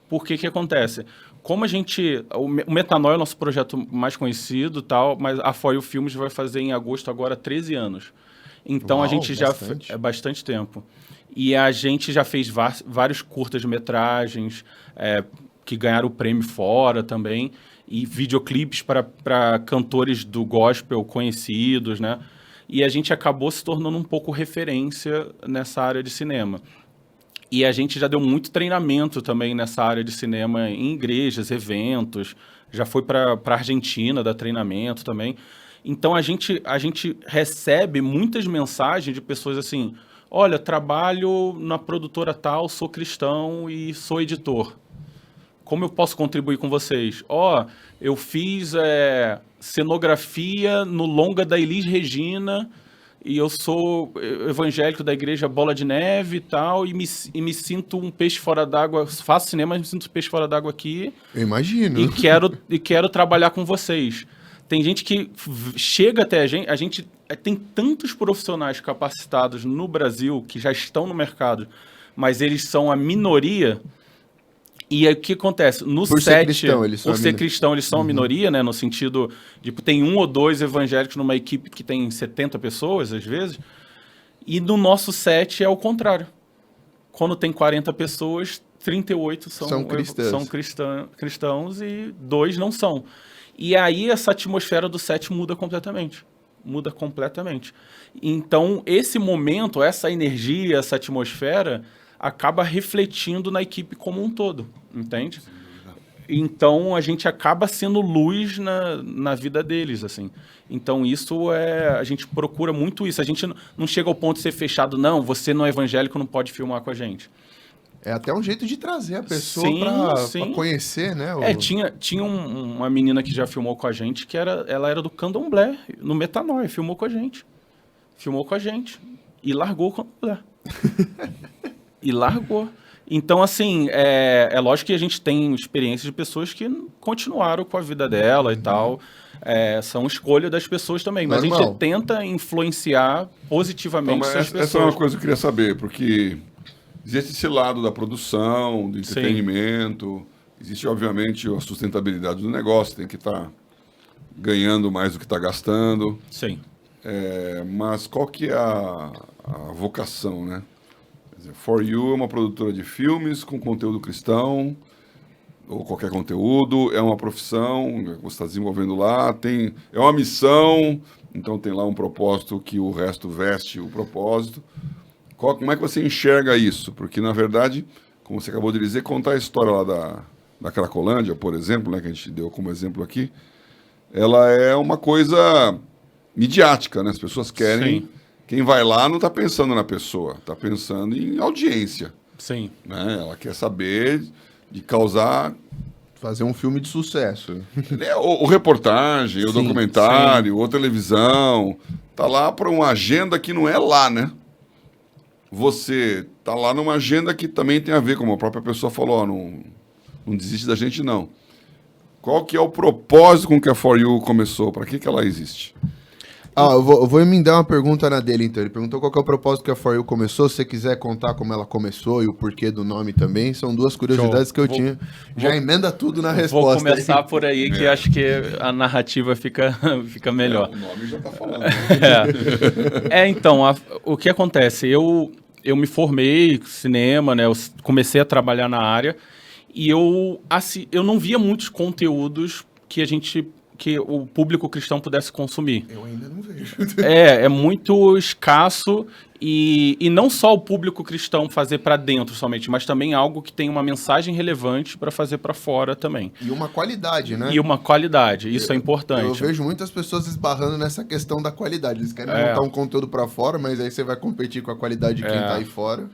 C: Porque que acontece? Como o Metanol é o nosso projeto mais conhecido, tal, mas a For You Filmes vai fazer em agosto agora 13 anos. Então a gente já... É bastante tempo. E a gente já fez vários curtas-metragens que ganharam o prêmio fora também, e videoclipes para cantores do gospel conhecidos, né? E a gente acabou se tornando um pouco referência nessa área de cinema. E a gente já deu muito treinamento também nessa área de cinema em igrejas, eventos, já foi para a Argentina dar treinamento também. Então a gente recebe muitas mensagens de pessoas assim, olha, trabalho na produtora tal, sou cristão e sou editor. Como eu posso contribuir com vocês? Eu fiz cenografia no longa da Elis Regina e eu sou evangélico da igreja Bola de Neve e tal, e me sinto um peixe fora d'água, faço cinema, mas me sinto um peixe fora d'água aqui.
A: Eu imagino.
C: E quero trabalhar com vocês. Tem gente que chega até a gente tem tantos profissionais capacitados no Brasil que já estão no mercado, mas eles são a minoria. E aí o que acontece? Por ser cristão, eles são a minoria, né? No sentido de tem 1 ou 2 evangélicos numa equipe que tem 70 pessoas, às vezes. E no nosso set é o contrário. Quando tem 40 pessoas, 38 são cristãos e 2 não são. E aí essa atmosfera do set muda completamente. Então, esse momento, essa energia, essa atmosfera, acaba refletindo na equipe como um todo, entende? Então, a gente acaba sendo luz na vida deles, assim. Então, a gente procura muito isso. A gente não chega ao ponto de ser fechado, não, você não é evangélico, não pode filmar com a gente.
A: É até um jeito de trazer a pessoa pra conhecer, né?
C: Tinha uma menina que já filmou com a gente, ela era do Candomblé, no Metanoia, filmou com a gente. E largou o Candomblé. Então, assim, é lógico que a gente tem experiência de pessoas que continuaram com a vida dela e tal. São escolha das pessoas também. Mas a gente tenta influenciar positivamente essas pessoas.
B: Essa é uma coisa que eu queria saber, porque existe esse lado da produção, do entretenimento, existe, obviamente, a sustentabilidade do negócio, tem que estar ganhando mais do que está gastando.
C: Sim.
B: Mas qual que é a vocação, né? For You é uma produtora de filmes com conteúdo cristão, ou qualquer conteúdo, é uma profissão, você está desenvolvendo lá, é uma missão, então tem lá um propósito que o resto veste o propósito. Como é que você enxerga isso? Porque, na verdade, como você acabou de dizer, contar a história lá da Cracolândia, por exemplo, né, que a gente deu como exemplo aqui, ela é uma coisa midiática, né? As pessoas querem... Sim. Quem vai lá não está pensando na pessoa, está pensando em audiência.
C: Sim.
B: Né? Ela quer saber de causar...
A: Fazer um filme de sucesso.
B: O reportagem, o documentário, ou televisão. Está lá para uma agenda que não é lá, né? Você está lá numa agenda que também tem a ver, como a própria pessoa falou, não desiste da gente, não. Qual que é o propósito com que a For You começou? Para que ela existe?
A: Eu vou emendar uma pergunta na dele, então. Ele perguntou qual que é o propósito que a For You começou. Se você quiser contar como ela começou e o porquê do nome também, são duas curiosidades que eu tinha. Já emenda tudo na resposta.
C: Vou começar por aí, que acho que a narrativa fica melhor.
B: O nome já está falando.
C: Então, o que acontece? Eu me formei em cinema, né? Eu comecei a trabalhar na área e eu não via muitos conteúdos que o público cristão pudesse consumir.
A: Eu ainda não vejo.
C: É muito escasso e não só o público cristão fazer para dentro somente, mas também algo que tem uma mensagem relevante para fazer para fora também.
A: E uma qualidade, né?
C: Isso é importante.
A: Eu vejo muitas pessoas esbarrando nessa questão da qualidade. Eles querem montar um conteúdo para fora, mas aí você vai competir com a qualidade de quem tá aí fora.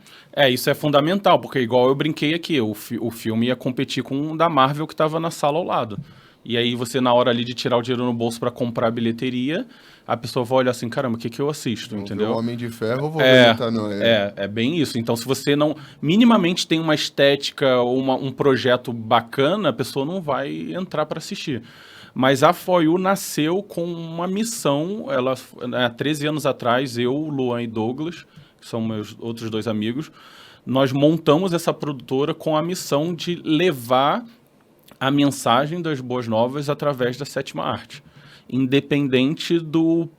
C: Isso é fundamental, porque igual eu brinquei aqui, o filme ia competir com o da Marvel que estava na sala ao lado. E aí você, na hora ali de tirar o dinheiro no bolso para comprar a bilheteria, a pessoa vai olhar assim, caramba, o que eu assisto, entendeu?
A: Vou ver o Homem de Ferro ou vou ver
C: É bem isso. Então, se você não minimamente tem uma estética ou um projeto bacana, a pessoa não vai entrar para assistir. Mas a For You nasceu com uma missão, há 13 anos atrás, eu, Luan e Douglas, que são meus outros dois amigos, nós montamos essa produtora com a missão de levar a mensagem das boas novas através da sétima arte, independente do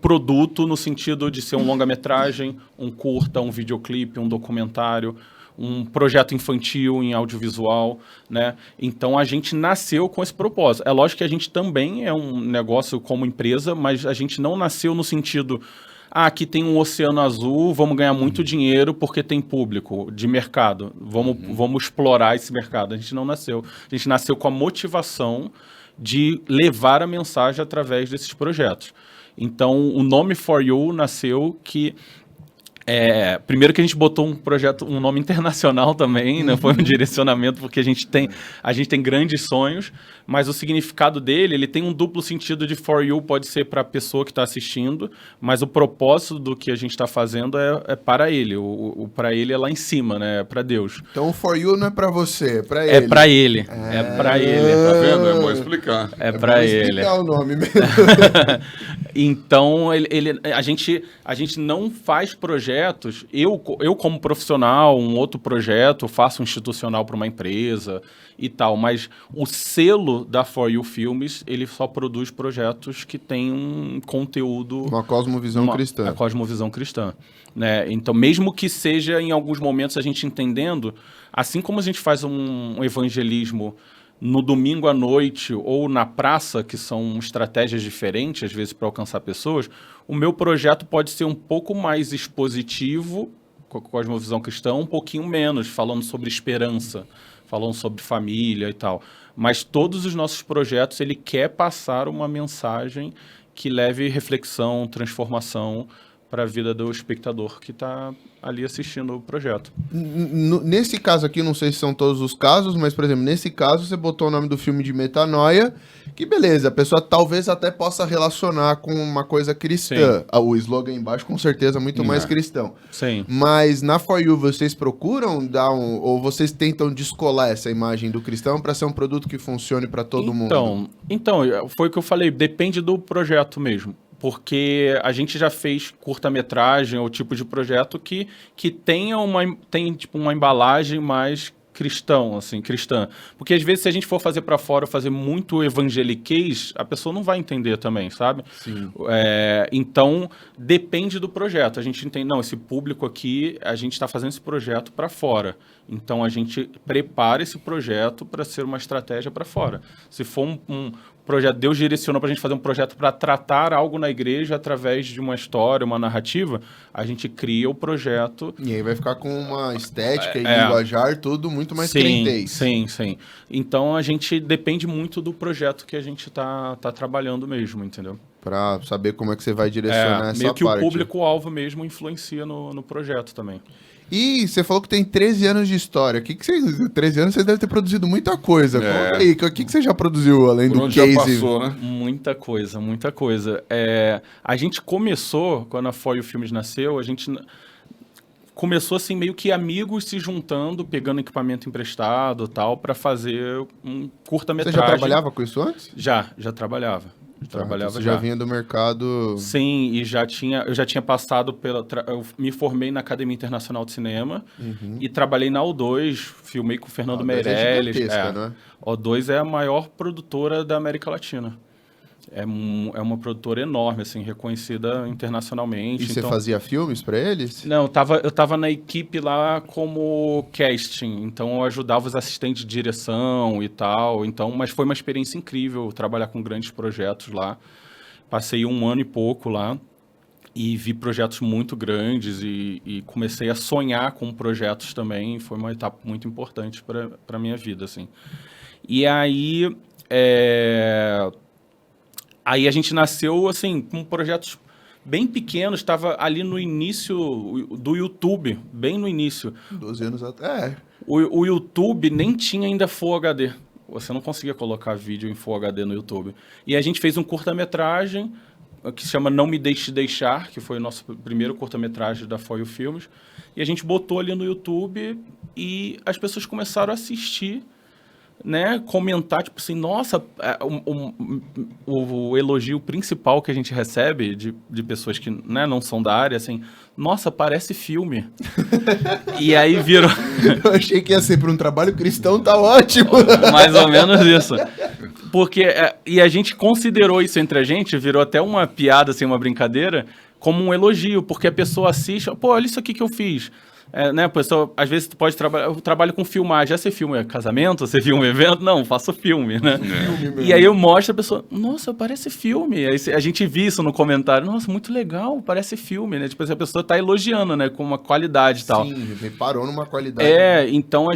C: produto no sentido de ser um longa-metragem, um curta, um videoclipe, um documentário, um projeto infantil em audiovisual, né? Então a gente nasceu com esse propósito. É lógico que a gente também é um negócio como empresa, mas a gente não nasceu no sentido... aqui tem um oceano azul, vamos ganhar muito dinheiro porque tem público de mercado. Vamos explorar esse mercado. A gente não nasceu. A gente nasceu com a motivação de levar a mensagem através desses projetos. Então, o nome For You nasceu que... primeiro que a gente botou um nome internacional também, né? Foi um direcionamento, porque a gente tem grandes sonhos, mas o significado dele, ele tem um duplo sentido de For You, pode ser para a pessoa que está assistindo, mas o propósito do que a gente está fazendo é para ele, para ele é lá em cima, né? É para Deus.
A: Então o For You não é para você, é para ele.
C: É para ele, é para ele.
B: Tá vendo? É bom explicar.
C: É para ele.
A: Explicar o nome mesmo.
C: Então, a gente não faz projetos. Eu como profissional, um outro projeto, faço um institucional para uma empresa e tal, mas o selo da For You Filmes, ele só produz projetos que têm um conteúdo...
A: Uma cosmovisão cristã.
C: A cosmovisão cristã. Né? Então, mesmo que seja, em alguns momentos, a gente entendendo, assim como a gente faz um evangelismo no domingo à noite ou na praça, que são estratégias diferentes, às vezes, para alcançar pessoas, o meu projeto pode ser um pouco mais expositivo, com a cosmovisão cristã, um pouquinho menos, falando sobre esperança, falando sobre família e tal. Mas todos os nossos projetos, ele quer passar uma mensagem que leve reflexão, transformação para a vida do espectador que está ali assistindo o projeto.
A: Nesse caso aqui, não sei se são todos os casos, mas, por exemplo, nesse caso, você botou o nome do filme de Metanoia, que beleza, a pessoa talvez até possa relacionar com uma coisa cristã. O slogan embaixo, com certeza, muito mais cristão.
C: Sim.
A: Mas na For You, vocês procuram dar ou vocês tentam descolar essa imagem do cristão para ser um produto que funcione para todo mundo?
C: Então, foi o que eu falei, depende do projeto mesmo. Porque a gente já fez curta-metragem ou tipo de projeto que tenha tipo, uma embalagem mais cristã. Porque às vezes se a gente for fazer para fora, fazer muito evangeliquez, a pessoa não vai entender também, sabe?
A: Sim.
C: Então, depende do projeto. A gente entende, não, esse público aqui, a gente está fazendo esse projeto para fora. Então, a gente prepara esse projeto para ser uma estratégia para fora. Se for um projeto, Deus direcionou para a gente fazer um projeto para tratar algo na igreja através de uma história, uma narrativa, a gente cria o projeto.
A: E aí vai ficar com uma estética e linguajar, tudo muito mais crentez.
C: Sim. Então, a gente depende muito do projeto que a gente está trabalhando mesmo, entendeu?
A: Para saber como é que você vai direcionar essa parte.
C: Meio que o público-alvo mesmo influencia no projeto também.
A: E você falou que tem 13 anos de história. 13 anos você deve ter produzido muita coisa. Conta aí, o que você já produziu além do case?
B: Já passou, né?
C: Muita coisa. A gente começou, quando a For You Filmes nasceu, a gente começou assim meio que amigos se juntando, pegando equipamento emprestado e tal, para fazer um curta-metragem.
A: Você já trabalhava com isso antes?
C: Já trabalhava.
A: Você já vinha do mercado...
C: Sim, e eu já tinha passado eu me formei na Academia Internacional de Cinema e trabalhei na O2, filmei com o Fernando Meirelles.
A: Né?
C: O2 é a maior produtora da América Latina. É uma produtora enorme, assim, reconhecida internacionalmente.
A: E você fazia filmes para eles?
C: Não, eu tava na equipe lá como casting, então eu ajudava os assistentes de direção e tal, mas foi uma experiência incrível trabalhar com grandes projetos lá. Passei 1 ano e pouco lá e vi projetos muito grandes e comecei a sonhar com projetos também, foi uma etapa muito importante para a minha vida, assim. E aí... Aí a gente nasceu, assim, com projetos bem pequenos, estava ali no início do YouTube, bem no início.
A: 12 anos atrás.
C: O YouTube nem tinha ainda Full HD. Você não conseguia colocar vídeo em Full HD no YouTube. E a gente fez um curta-metragem que se chama Não Me Deixe Deixar, que foi o nosso primeiro curta-metragem da For You Filmes. E a gente botou ali no YouTube e as pessoas começaram a assistir, né, comentar, tipo assim, nossa, o elogio principal que a gente recebe de pessoas que, né, não são da área, assim, nossa, parece filme. E aí virou...
A: Eu achei que ia ser para um trabalho cristão, tá ótimo.
C: Mais ou menos isso. Porque, e a gente considerou isso entre a gente, virou até uma piada, assim, uma brincadeira, como um elogio, porque a pessoa assiste, pô, olha isso aqui que eu fiz. Né, pessoa, às vezes tu pode trabalhar, eu trabalho com filmagem, já você filma casamento, você filma evento? Não, faço filme, né? E aí eu mostro a pessoa, nossa, parece filme. Aí a gente vê isso no comentário, nossa, muito legal, parece filme, né? Tipo, a pessoa tá elogiando, né, com uma qualidade e tal.
A: Sim, reparou numa qualidade.
C: Então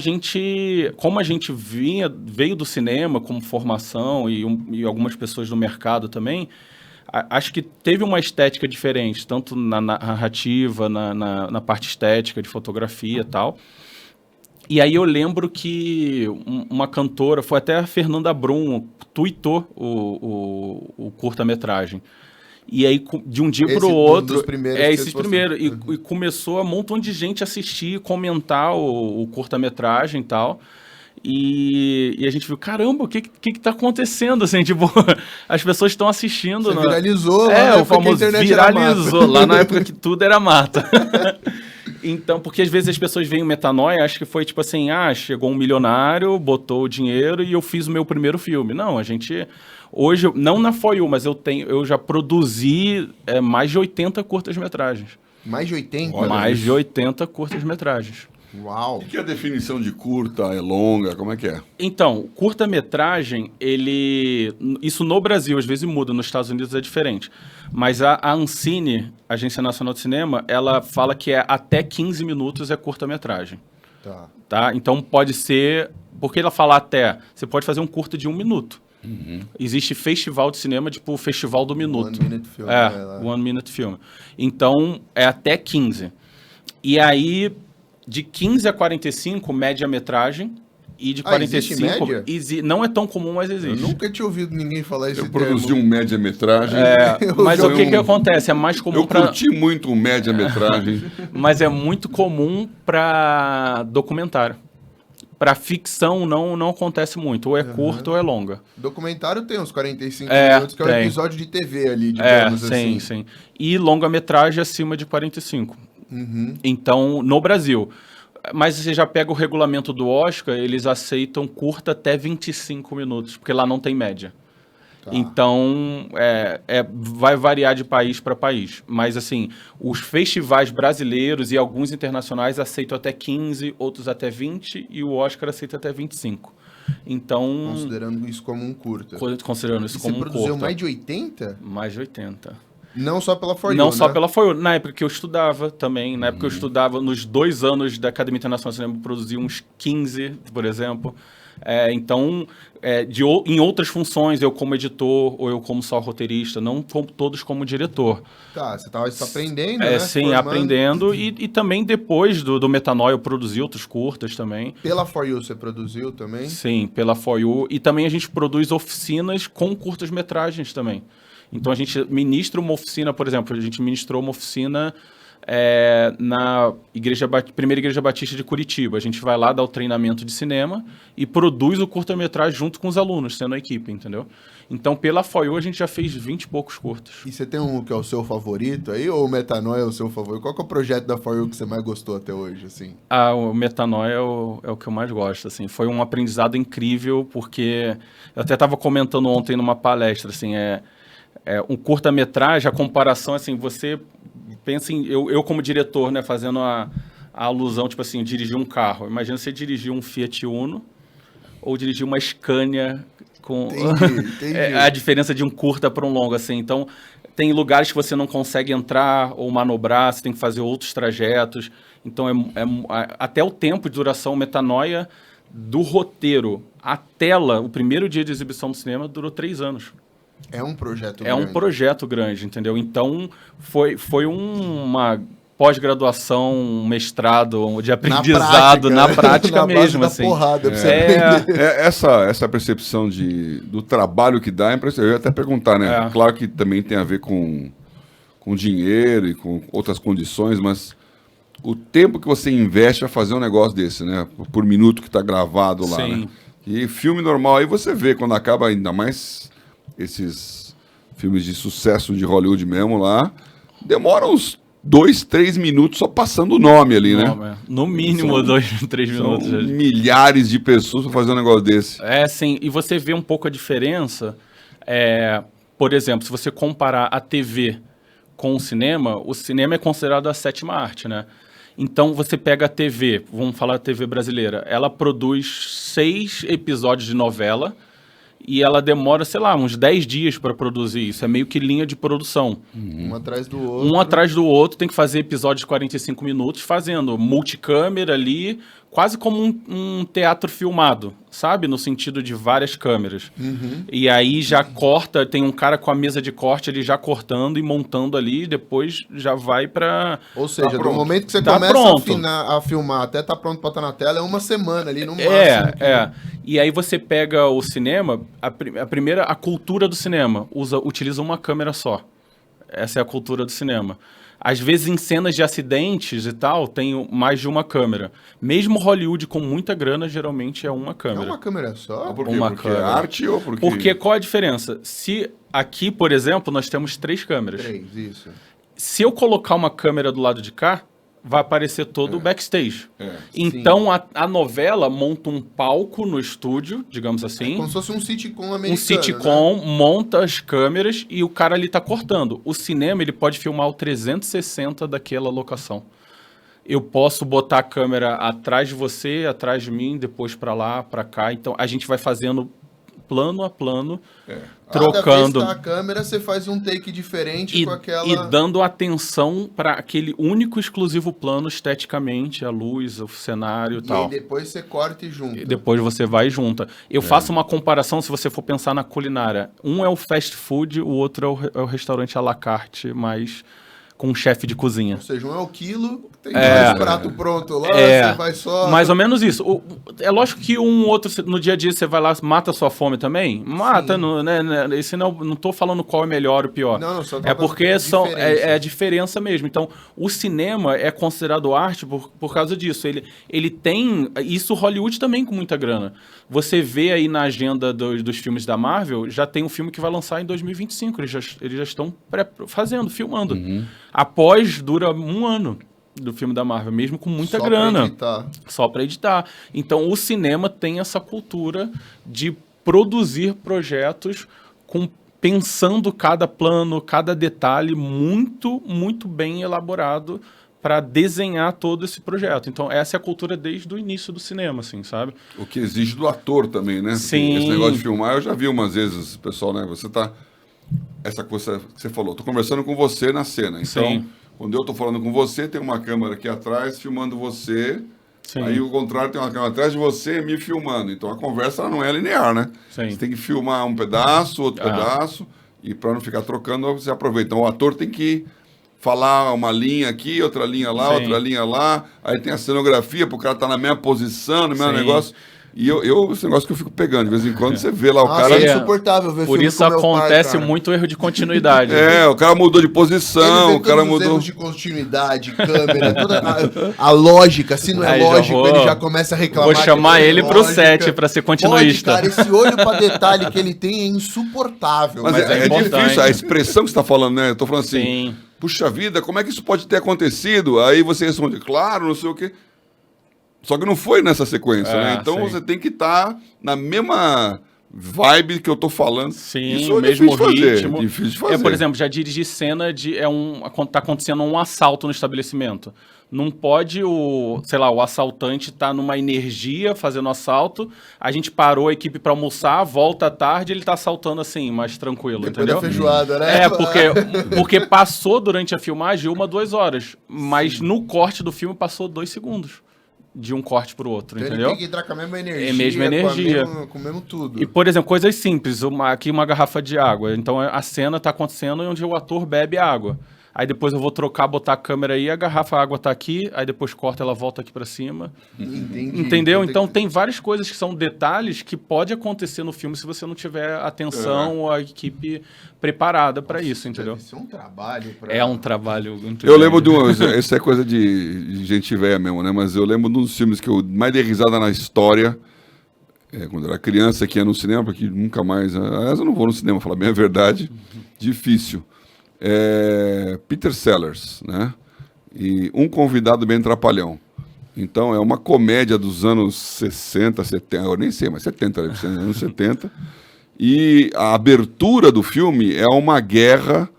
C: como a gente veio do cinema como formação e algumas pessoas do mercado também, acho que teve uma estética diferente, tanto na narrativa, na parte estética, de fotografia e tal. E aí eu lembro que uma cantora, foi até a Fernanda Brum, tweetou o curta-metragem. E aí, de um dia para o outro... Esse primeiro. E começou um montão de gente assistir, comentar o curta-metragem e tal. E a gente viu, caramba, o que tá acontecendo? Assim, tipo, as pessoas estão assistindo.
A: Você viralizou lá
C: o famoso viralizou, lá na época que tudo era mata. Então, porque às vezes as pessoas veem o Metanoia, acho que foi tipo assim, chegou um milionário, botou o dinheiro e eu fiz o meu primeiro filme. Não, a gente... Hoje, não na For You, mas eu já produzi mais de 80 curtas-metragens.
A: Mais de 80?
C: Mais de 80 curtas-metragens.
A: Uau!
B: O que é a definição de curta, é longa, como é que é?
C: Então, curta-metragem, isso no Brasil, às vezes muda, nos Estados Unidos é diferente. Mas a Ancine, Agência Nacional de Cinema, ela fala que até 15 minutos é curta-metragem. Tá? Então pode ser... Porque ela fala até... Você pode fazer um curta de 1 minuto. Existe festival de cinema, tipo o Festival do Minuto.
A: 1 Minute Film.
C: 1 Minute Film. Então, é até 15. E aí, de 15 a 45, média-metragem. E de 45...
A: Existe média?
C: Não é tão comum, mas existe.
A: Eu nunca tinha ouvido ninguém falar isso.
B: Eu produzi um média-metragem.
C: Mas o que acontece? É mais comum
B: para... Eu curti muito um média-metragem.
C: Mas é muito comum para documentário. Para ficção não acontece muito. Ou é curto ou é longa.
A: Documentário tem uns 45 minutos, que é um episódio de TV ali, digamos assim.
C: Sim. E longa-metragem acima de 45. Então, no Brasil. Mas você já pega o regulamento do Oscar, eles aceitam curta até 25 minutos, porque lá não tem média. Então, vai variar de país para país. Mas, assim, os festivais brasileiros e alguns internacionais aceitam até 15, outros até 20, e o Oscar aceita até 25. Então...
A: Considerando isso como um curta.
C: Considerando isso como um curta.
A: Você produziu mais de 80?
C: Mais de 80.
A: Não só pela For You,
C: Não só pela For You. Na época que eu estudava também. Na época que eu estudava, nos 2 anos da Academia Internacional de Cinema, eu produzi uns 15, por exemplo. Então, em outras funções, eu como editor ou eu como só roteirista, não todos como diretor.
A: Tá, você estava aprendendo, né?
C: Sim, aprendendo. E também depois do Metanoia eu produzi outros curtas também.
A: Pela For You você produziu também?
C: Sim, pela For You. E também a gente produz oficinas com curtas-metragens também. Então a gente ministra uma oficina, por exemplo, a gente ministrou uma oficina na Primeira Igreja Batista de Curitiba. A gente vai lá dar o treinamento de cinema e produz o curta-metragem junto com os alunos, sendo a equipe, entendeu? Então, pela For You, a gente já fez 20 e poucos curtas.
A: E você tem um que é o seu favorito aí, ou o Metanoia é o seu favorito? Qual que é o projeto da For You que você mais gostou até hoje, assim?
C: O Metanoia é o que eu mais gosto, assim. Foi um aprendizado incrível, porque eu até estava comentando ontem numa palestra, assim, um curta-metragem, a comparação, assim, você pensa em... Eu como diretor, né, fazendo a alusão, tipo assim, dirigir um carro. Imagina você dirigir um Fiat Uno ou dirigir uma Scania com...
A: Entendi.
C: A diferença de um curta para um longo, assim. Então, tem lugares que você não consegue entrar ou manobrar, você tem que fazer outros trajetos. Então, até o tempo de duração, Metanoia, do roteiro à tela, o primeiro dia de exibição do cinema durou 3 anos.
A: É um projeto grande.
C: É um projeto grande, entendeu? Então, foi uma pós-graduação, um mestrado de aprendizado na prática mesmo.
A: Na
C: assim.
A: porrada, pra você aprender.
B: Essa percepção do trabalho que dá, eu ia até perguntar, né? Claro que também tem a ver com dinheiro e com outras condições, mas o tempo que você investe a fazer um negócio desse, né? Por minuto que está gravado lá, né? E filme normal, aí você vê, quando acaba ainda mais... esses filmes de sucesso de Hollywood mesmo lá, demora uns 2, 3 minutos só passando o nome ali, né?
C: No mínimo 2, 3 minutos.
B: São milhares de pessoas para fazer um negócio desse.
C: Sim. E você vê um pouco a diferença. Por exemplo, se você comparar a TV com o cinema é considerado a 7ª arte, né? Então, você pega a TV, vamos falar da TV brasileira, ela produz 6 episódios de novela, e ela demora, sei lá, uns 10 dias para produzir isso. É meio que linha de produção.
A: Um atrás do outro.
C: Um atrás do outro, tem que fazer episódios de 45 minutos, fazendo multicâmera ali, quase como um teatro filmado, sabe? No sentido de várias câmeras. E aí já corta, tem um cara com a mesa de corte, ele já cortando e montando ali, e depois já vai para...
A: Ou seja, no momento que você começa a filmar, até tá pronto para estar na tela, é uma semana ali no máximo.
C: E aí você pega o cinema, a cultura do cinema, utiliza uma câmera só. Essa é a cultura do cinema. Às vezes, em cenas de acidentes e tal, tem mais de uma câmera. Mesmo Hollywood com muita grana, geralmente é uma câmera.
A: É uma câmera só?
B: Por quê? Porque
A: é
B: arte ou porque...
C: Porque qual a diferença? Se aqui, por exemplo, nós temos 3 câmeras.
A: 3, isso.
C: Se eu colocar uma câmera do lado de cá, vai aparecer todo o backstage. Então, a novela monta um palco no estúdio, digamos assim.
A: Como se fosse um sitcom americano.
C: Um sitcom, né? Monta as câmeras e o cara ali tá cortando. O cinema, ele pode filmar o 360 daquela locação. eu posso botar a câmera atrás de você, atrás de mim, depois para lá, para cá. Então, a gente vai fazendo plano a plano, trocando.
A: Cada vez que tá a câmera, você faz um take diferente com aquela...
C: E dando atenção para aquele único exclusivo plano esteticamente, a luz, o cenário e tal.
A: E aí depois você corta e junta.
C: E depois você vai e junta. Eu faço uma comparação, se você for pensar na culinária. Um é o fast food, o outro é o restaurante à la carte, mas com um chefe de cozinha.
A: Ou seja, um é o quilo, tem dois pratos prontos lá, você vai só...
C: Mais ou menos isso. É lógico que um outro, no dia a dia, você vai lá, mata a sua fome também. Mata, esse não tô falando qual é melhor ou pior.
A: Não, só
C: é porque é a diferença mesmo. Então, o cinema é considerado arte por causa disso. Ele tem... Isso Hollywood também com muita grana. Você vê aí na agenda dos filmes da Marvel, já tem um filme que vai lançar em 2025. Eles já estão filmando. Após, dura 1 ano do filme da Marvel, mesmo com muita grana. Só para editar. Então, o cinema tem essa cultura de produzir projetos pensando cada plano, cada detalhe muito, muito bem elaborado para desenhar todo esse projeto. Então, essa é a cultura desde o início do cinema, assim, sabe?
B: O que exige do ator também, né?
C: Sim.
B: Esse negócio de filmar, eu já vi umas vezes, pessoal, né? Você tá... Essa coisa que você falou, tô conversando com você na cena. Então,
C: Sim.
B: Quando eu tô falando com você, tem uma câmera aqui atrás filmando você. Sim. Aí, o contrário, tem uma câmera atrás de você me filmando. Então, a conversa ela não é linear, né?
C: Sim.
B: Você tem que filmar um pedaço, outro pedaço. E para não ficar trocando, você aproveita. Então, o ator tem que falar uma linha aqui, outra linha lá,
C: Sim.
B: outra linha lá. Aí tem a cenografia, para o cara estar na mesma posição, no mesmo negócio. E esse negócio que eu fico pegando, de vez em quando você vê lá o cara...
A: É insuportável ver
C: Por
A: filme
C: isso
A: com meu
C: acontece
A: pai, cara.
C: muito erro de continuidade.
B: O cara mudou de posição,
A: Ele vê
B: o cara
A: todos os
B: mudou...
A: erros de continuidade, câmera, toda a lógica. Se não é
C: Aí
A: lógico, ele já começa a reclamar.
C: Vou chamar
A: que
C: ele pro set para ser continuista.
A: Pode, cara, esse olho pra detalhe que ele tem é insuportável.
B: Mas é difícil, a expressão que você tá falando, né? Eu tô falando assim,
C: Sim.
B: Puxa vida, como é que isso pode ter acontecido? Aí você responde, claro, não sei o quê. Só que não foi nessa sequência, né? Então você tem que estar na mesma vibe que eu tô falando.
C: Sim,
B: isso
C: o mesmo ritmo.
B: Difícil de fazer.
C: Por exemplo, já dirigi cena de tá acontecendo um assalto no estabelecimento. Não pode o assaltante tá numa energia fazendo assalto, a gente parou a equipe para almoçar, volta à tarde, ele tá assaltando assim, mais tranquilo,
A: depois
C: entendeu?
A: da feijoada, né?
C: Porque passou durante a filmagem 1, 2 horas, mas no corte do filme passou 2 segundos. De um corte pro outro,
A: então
C: entendeu?
A: Ele tem que entrar com a mesma energia.
C: É a mesma energia.
A: Com o mesmo tudo.
C: E, por exemplo, coisas simples. Aqui uma garrafa de água. Então, a cena tá acontecendo onde o ator bebe água. Aí depois eu vou botar a câmera aí, a garrafa, a água tá aqui, aí depois corta, ela volta aqui pra cima.
A: Entendi.
C: Entendeu? Então tem várias coisas que são detalhes que pode acontecer no filme se você não tiver atenção ou a equipe preparada para isso, entendeu?
A: Isso é um trabalho.
C: É um trabalho muito
B: Eu lembro de uma... Isso é coisa de gente velha mesmo, né? Mas eu lembro de um dos filmes que eu mais dei risada na história, quando eu era criança, que ia no cinema, porque nunca mais... Aliás, eu não vou no cinema, falar bem a verdade. Difícil. Peter Sellers, né? E Um Convidado Bem Trapalhão. Então, é uma comédia dos anos 60, 70, eu nem sei, mas 70, anos 70. E a abertura do filme é uma guerra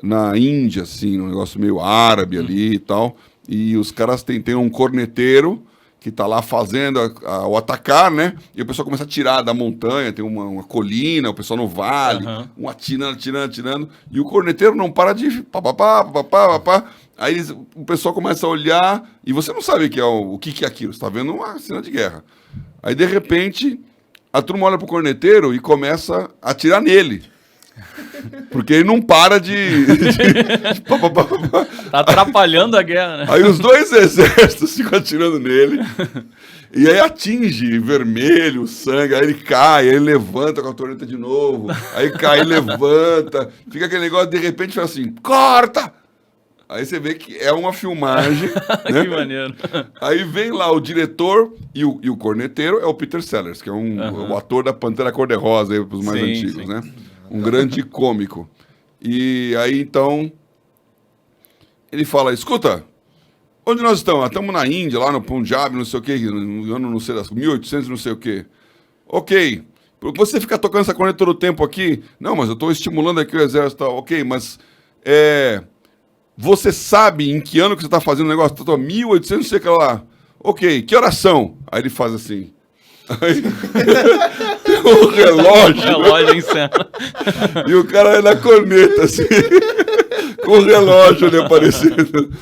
B: na Índia, assim, um negócio meio árabe ali e tal. E os caras tem um corneteiro que está lá fazendo o atacar, né? E o pessoal começa a tirar da montanha, tem uma colina, o pessoal no vale, um atirando. E o corneteiro não para de papapá. Aí o pessoal começa a olhar e você não sabe o que é aquilo. Você está vendo uma cena de guerra. Aí, de repente, a turma olha pro corneteiro e começa a atirar nele. Porque ele não para de
C: Tá atrapalhando a guerra, né?
B: Aí os dois exércitos ficam atirando nele. E aí atinge vermelho, sangue, aí ele cai, aí ele levanta com a torreta de novo. Aí cai, levanta. Fica aquele negócio, de repente faz assim, corta! Aí você vê que é uma filmagem. Né?
C: Que maneiro.
B: Aí vem lá o diretor e o corneteiro é o Peter Sellers, que é o ator da Pantera Cor-de-Rosa, para os mais antigos, né? Um grande cômico. E aí, então, ele fala, escuta, onde nós estamos? Estamos na Índia, lá no Punjab, não sei o quê, no ano, não sei, 1800, não sei o quê. Ok. Você fica tocando essa corneta todo o tempo aqui? Não, mas eu estou estimulando aqui o exército. Ok, mas Você sabe em que ano que você está fazendo o negócio? 1800, não sei o que lá. Ok, que horas são? Aí ele faz assim. Aí, o relógio.
C: Relógio em cena.
B: E o cara é na corneta, assim, com o relógio ali aparecendo.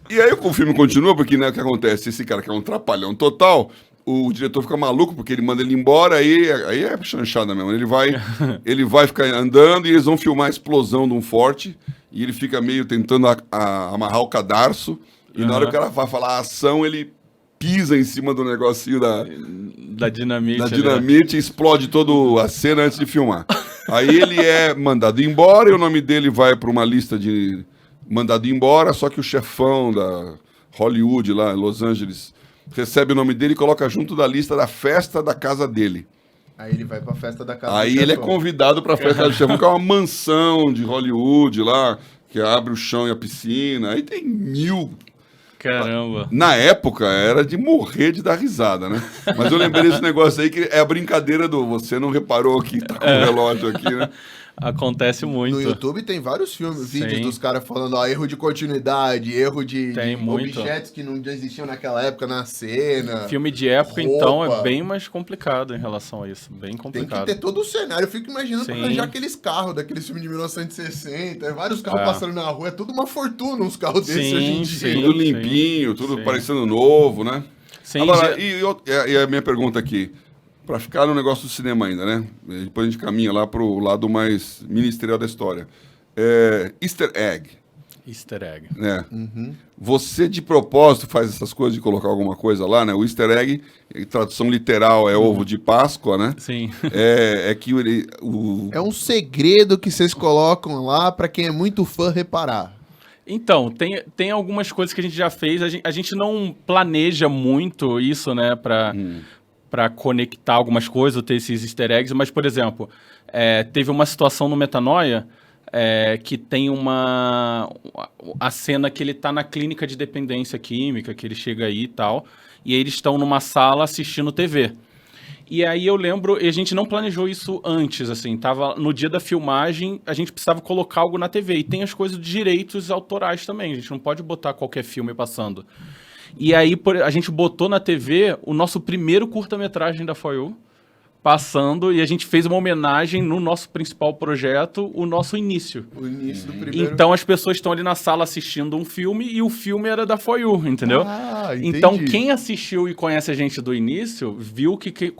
B: E aí o filme continua, porque, né, o que acontece? Esse cara que é um trapalhão total, o diretor fica maluco, porque ele manda ele embora, aí é chanchada mesmo. Ele vai ficar andando e eles vão filmar a explosão de um forte, e ele fica meio tentando amarrar o cadarço, e na hora que o cara vai falar a ação, ele pisa em cima do negocinho
C: da dinamite.
B: Da dinamite e explode toda a cena antes de filmar. Aí ele é mandado embora e o nome dele vai para uma lista de mandado embora, só que o chefão da Hollywood lá em Los Angeles recebe o nome dele e coloca junto da lista da festa da casa dele.
A: Aí ele vai pra festa da casa
B: Aí
A: do
B: ele é
A: chefão.
B: convidado pra festa do chefão, que é uma mansão de Hollywood lá, que abre o chão e a piscina. Aí tem 1000.
C: Caramba.
B: Na época era de morrer de dar risada, né? Mas eu lembrei desse negócio aí que é a brincadeira do você não reparou que tá com o relógio aqui, né?
C: Acontece muito.
A: No YouTube tem vários filmes,
C: Sim.
A: vídeos dos caras falando, ó, erro de continuidade, erro de
C: muito.
A: objetos que não existiam naquela época na cena.
C: Filme de época,
A: roupa.
C: então, é bem mais complicado em relação a isso. Bem
A: Tem
C: complicado.
A: que ter todo o cenário. Eu fico imaginando pra
C: Sim.
A: arranjar aqueles carros daqueles filmes de 1960. Vários carros passando na rua. É tudo uma fortuna uns carros desses hoje em dia.
C: sim.
B: Tudo limpinho, tudo
C: sim.
B: parecendo novo, né?
C: Sim,
B: Agora, e a minha pergunta aqui, para ficar no negócio do cinema ainda, né? Depois a gente caminha lá pro lado mais ministerial da história. Easter egg,
C: Easter egg.
B: né? Você de propósito faz essas coisas de colocar alguma coisa lá, né? O Easter egg, em tradução literal, é ovo de Páscoa, né?
C: Sim.
B: É que
A: É um segredo que vocês colocam lá pra quem é muito fã reparar.
C: Então, tem algumas coisas que a gente já fez. A gente não planeja muito isso, né? Pra conectar algumas coisas, ou ter esses easter eggs. Mas, por exemplo, teve uma situação no Metanoia que tem a cena que ele tá na clínica de dependência química, que ele chega aí e tal, e aí eles estão numa sala assistindo TV. E aí eu lembro, e a gente não planejou isso antes, assim, tava no dia da filmagem, a gente precisava colocar algo na TV, e tem as coisas de direitos autorais também, a gente não pode botar qualquer filme passando. E aí a gente botou na TV o nosso primeiro curta-metragem da For You, passando, e a gente fez uma homenagem no nosso principal projeto, o nosso início.
A: O início do primeiro...
C: Então as pessoas estão ali na sala assistindo um filme e o filme era da For You, entendeu?
A: Ah, entendi.
C: Então quem assistiu e conhece a gente do início, viu que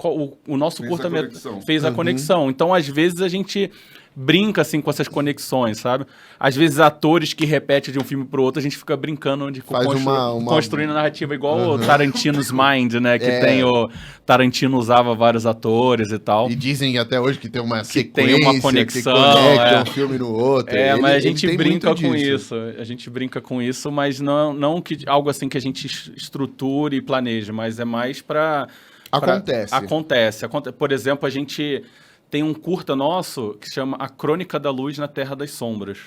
C: o nosso curta-metragem fez a conexão. Então às vezes a gente brinca assim com essas conexões, sabe? Às vezes atores que repetem de um filme pro outro, a gente fica brincando de construindo a narrativa, igual o Tarantino's Mind, né? Que tem o Tarantino usava vários atores e tal.
A: E dizem até hoje que tem uma sequência,
C: tem uma conexão,
A: que conecta um filme no outro.
C: Mas a gente brinca com isso. A gente brinca com isso, mas não que algo assim que a gente estruture e planeje, mas é mais para Acontece. Por exemplo, a gente tem um curta nosso que se chama A Crônica da Luz na Terra das Sombras.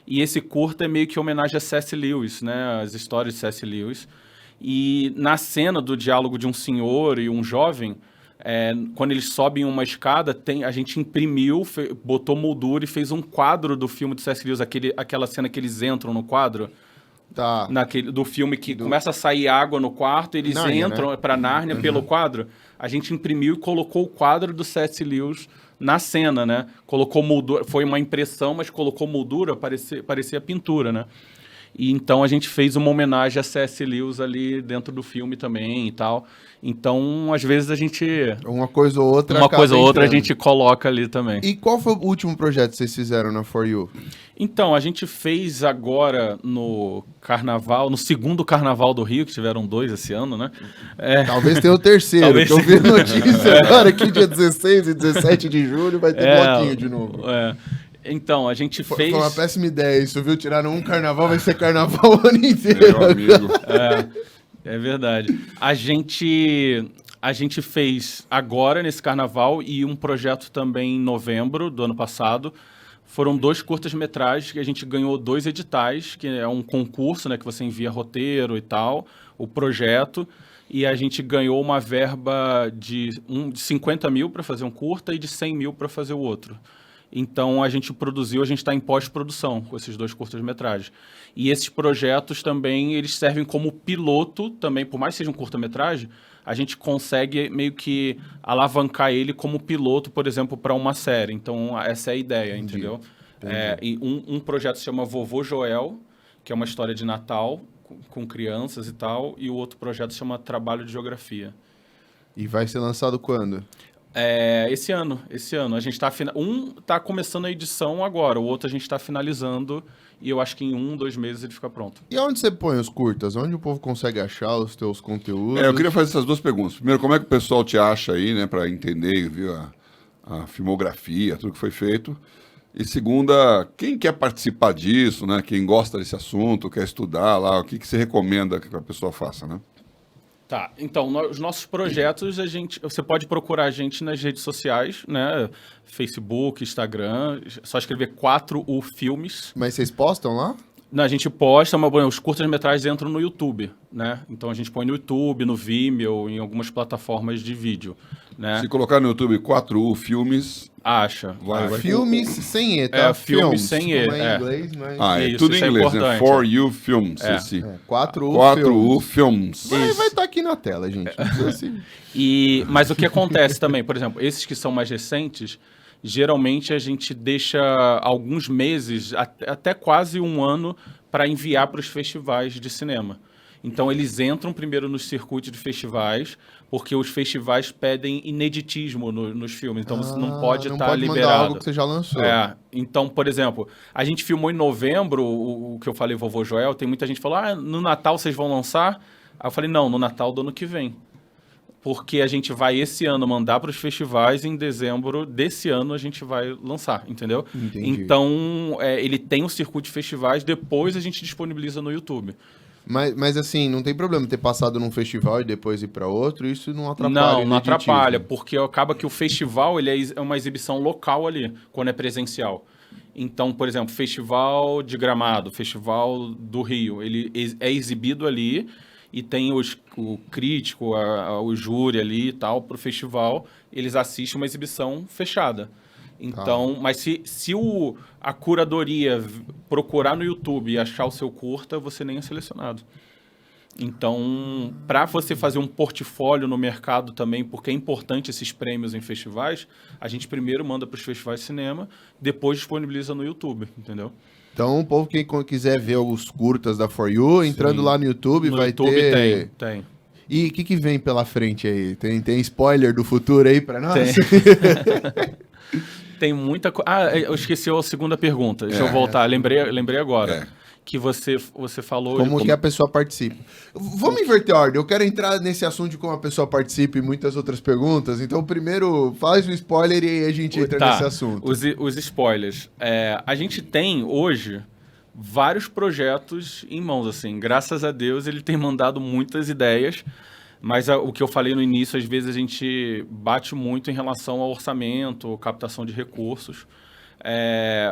C: E esse curta é meio que homenagem a C.S. Lewis, né? As histórias de C.S. Lewis. E na cena do diálogo de um senhor e um jovem, quando eles sobem uma escada, a gente imprimiu, botou moldura e fez um quadro do filme do C.S. Lewis, aquela cena que eles entram no quadro.
A: Tá.
C: Do filme que começa a sair água no quarto, eles
A: Nárnia,
C: entram, né? Para Nárnia pelo quadro. A gente imprimiu e colocou o quadro do C.S. Lewis na cena, né? Colocou moldura, foi uma impressão, mas colocou moldura, parecia pintura, né? E então a gente fez uma homenagem a C.S. Lewis ali dentro do filme também e tal. Então, às vezes a gente...
A: Uma coisa ou outra
C: a gente coloca ali também.
A: E qual foi o último projeto que vocês fizeram na For You?
C: Então, a gente fez agora no carnaval, no segundo carnaval do Rio, que tiveram 2 esse ano, né?
A: Talvez tenha o terceiro, que eu vi notícia agora que dia 16 e 17 de julho vai ter bloquinho de novo.
C: Então, a gente fez...
A: Foi uma péssima ideia isso, viu? Tiraram um carnaval, vai ser carnaval o ano inteiro.
B: Meu amigo.
C: É verdade. A gente fez agora, nesse carnaval, e um projeto também em novembro do ano passado. Foram 2 curtas-metragens que a gente ganhou 2 editais, que é um concurso, né, que você envia roteiro e tal, o projeto, e a gente ganhou uma verba de 50 mil para fazer um curta e de 100 mil para fazer o outro. Então, a gente está em pós-produção com esses 2 curtas-metragens. E esses projetos também, eles servem como piloto também, por mais que seja um curta-metragem, a gente consegue meio que alavancar ele como piloto, por exemplo, para uma série. Então, essa é a ideia, entendeu? E um projeto se chama Vovô Joel, que é uma história de Natal com crianças e tal, e o outro projeto se chama Trabalho de Geografia.
A: E vai ser lançado quando?
C: Esse ano. A gente tá começando a edição agora, o outro a gente está finalizando e eu acho que em 1-2 meses ele fica pronto.
A: E onde você põe os curtas? Onde o povo consegue achar os teus conteúdos?
B: Eu queria fazer essas 2 perguntas. Primeiro, como é que o pessoal te acha aí, né, para entender, viu, a filmografia, tudo que foi feito? E segunda, quem quer participar disso, né? Quem gosta desse assunto, quer estudar lá, o que você recomenda que a pessoa faça, né?
C: Tá, então, os nossos projetos, você pode procurar a gente nas redes sociais, né? Facebook, Instagram, só escrever 4U Filmes.
A: Mas vocês postam lá?
C: Não, a gente posta, mas os curtas-metragens entram no YouTube, né? Então a gente põe no YouTube, no Vimeo, em algumas plataformas de vídeo, né?
B: Se colocar no YouTube 4U Filmes...
C: Acha.
A: Vai. Filmes sem E, tá?
C: Filmes sem E.
A: Não é em inglês, mas...
B: é tudo em inglês, né? 4U Films. 4U Films.
A: Mas vai estar aqui na tela, gente.
C: Mas o que acontece também, por exemplo, esses que são mais recentes, geralmente a gente deixa alguns meses, até quase 1 ano, para enviar para os festivais de cinema. Então, eles entram primeiro nos circuitos de festivais, porque os festivais pedem ineditismo nos filmes. Então, você não pode estar liberado. Mandar
A: algo que você já lançou.
C: Então, por exemplo, a gente filmou em novembro, o que eu falei, Vovô Joel, tem muita gente que falou, no Natal vocês vão lançar? Aí eu falei, não, no Natal do ano que vem. Porque a gente vai, esse ano, mandar para os festivais e em dezembro desse ano a gente vai lançar, entendeu?
A: Entendi.
C: Então, ele tem um circuito de festivais, depois a gente disponibiliza no YouTube.
A: Mas assim, não tem problema ter passado num festival e depois ir para outro, isso não atrapalha?
C: Não atrapalha, porque acaba que o festival ele é uma exibição local ali, quando é presencial. Então, por exemplo, Festival de Gramado, Festival do Rio, ele é exibido ali e tem o crítico, o júri ali e tal, para o festival, eles assistem uma exibição fechada. Então, mas se a curadoria procurar no YouTube e achar o seu curta, você nem é selecionado. Então, para você fazer um portfólio no mercado também, porque é importante esses prêmios em festivais, a gente primeiro manda para os festivais de cinema, depois disponibiliza no YouTube, entendeu?
A: Então, o povo que quiser ver os curtas da For You, entrando lá no YouTube, vai ter...
C: Tem.
A: E o que vem pela frente aí? Tem spoiler do futuro aí para nós?
C: Tem muita coisa. Eu esqueci a segunda pergunta. Deixa eu voltar. Lembrei agora. Que você falou...
A: Como que a pessoa participa. Vamos inverter a ordem. Eu quero entrar nesse assunto de como a pessoa participa e muitas outras perguntas. Então, primeiro, faz o spoiler e aí a gente entra nesse assunto.
C: Os spoilers. A gente tem, hoje, vários projetos em mãos. Assim. Graças a Deus, ele tem mandado muitas ideias. Mas o que eu falei no início, às vezes a gente bate muito em relação ao orçamento, captação de recursos.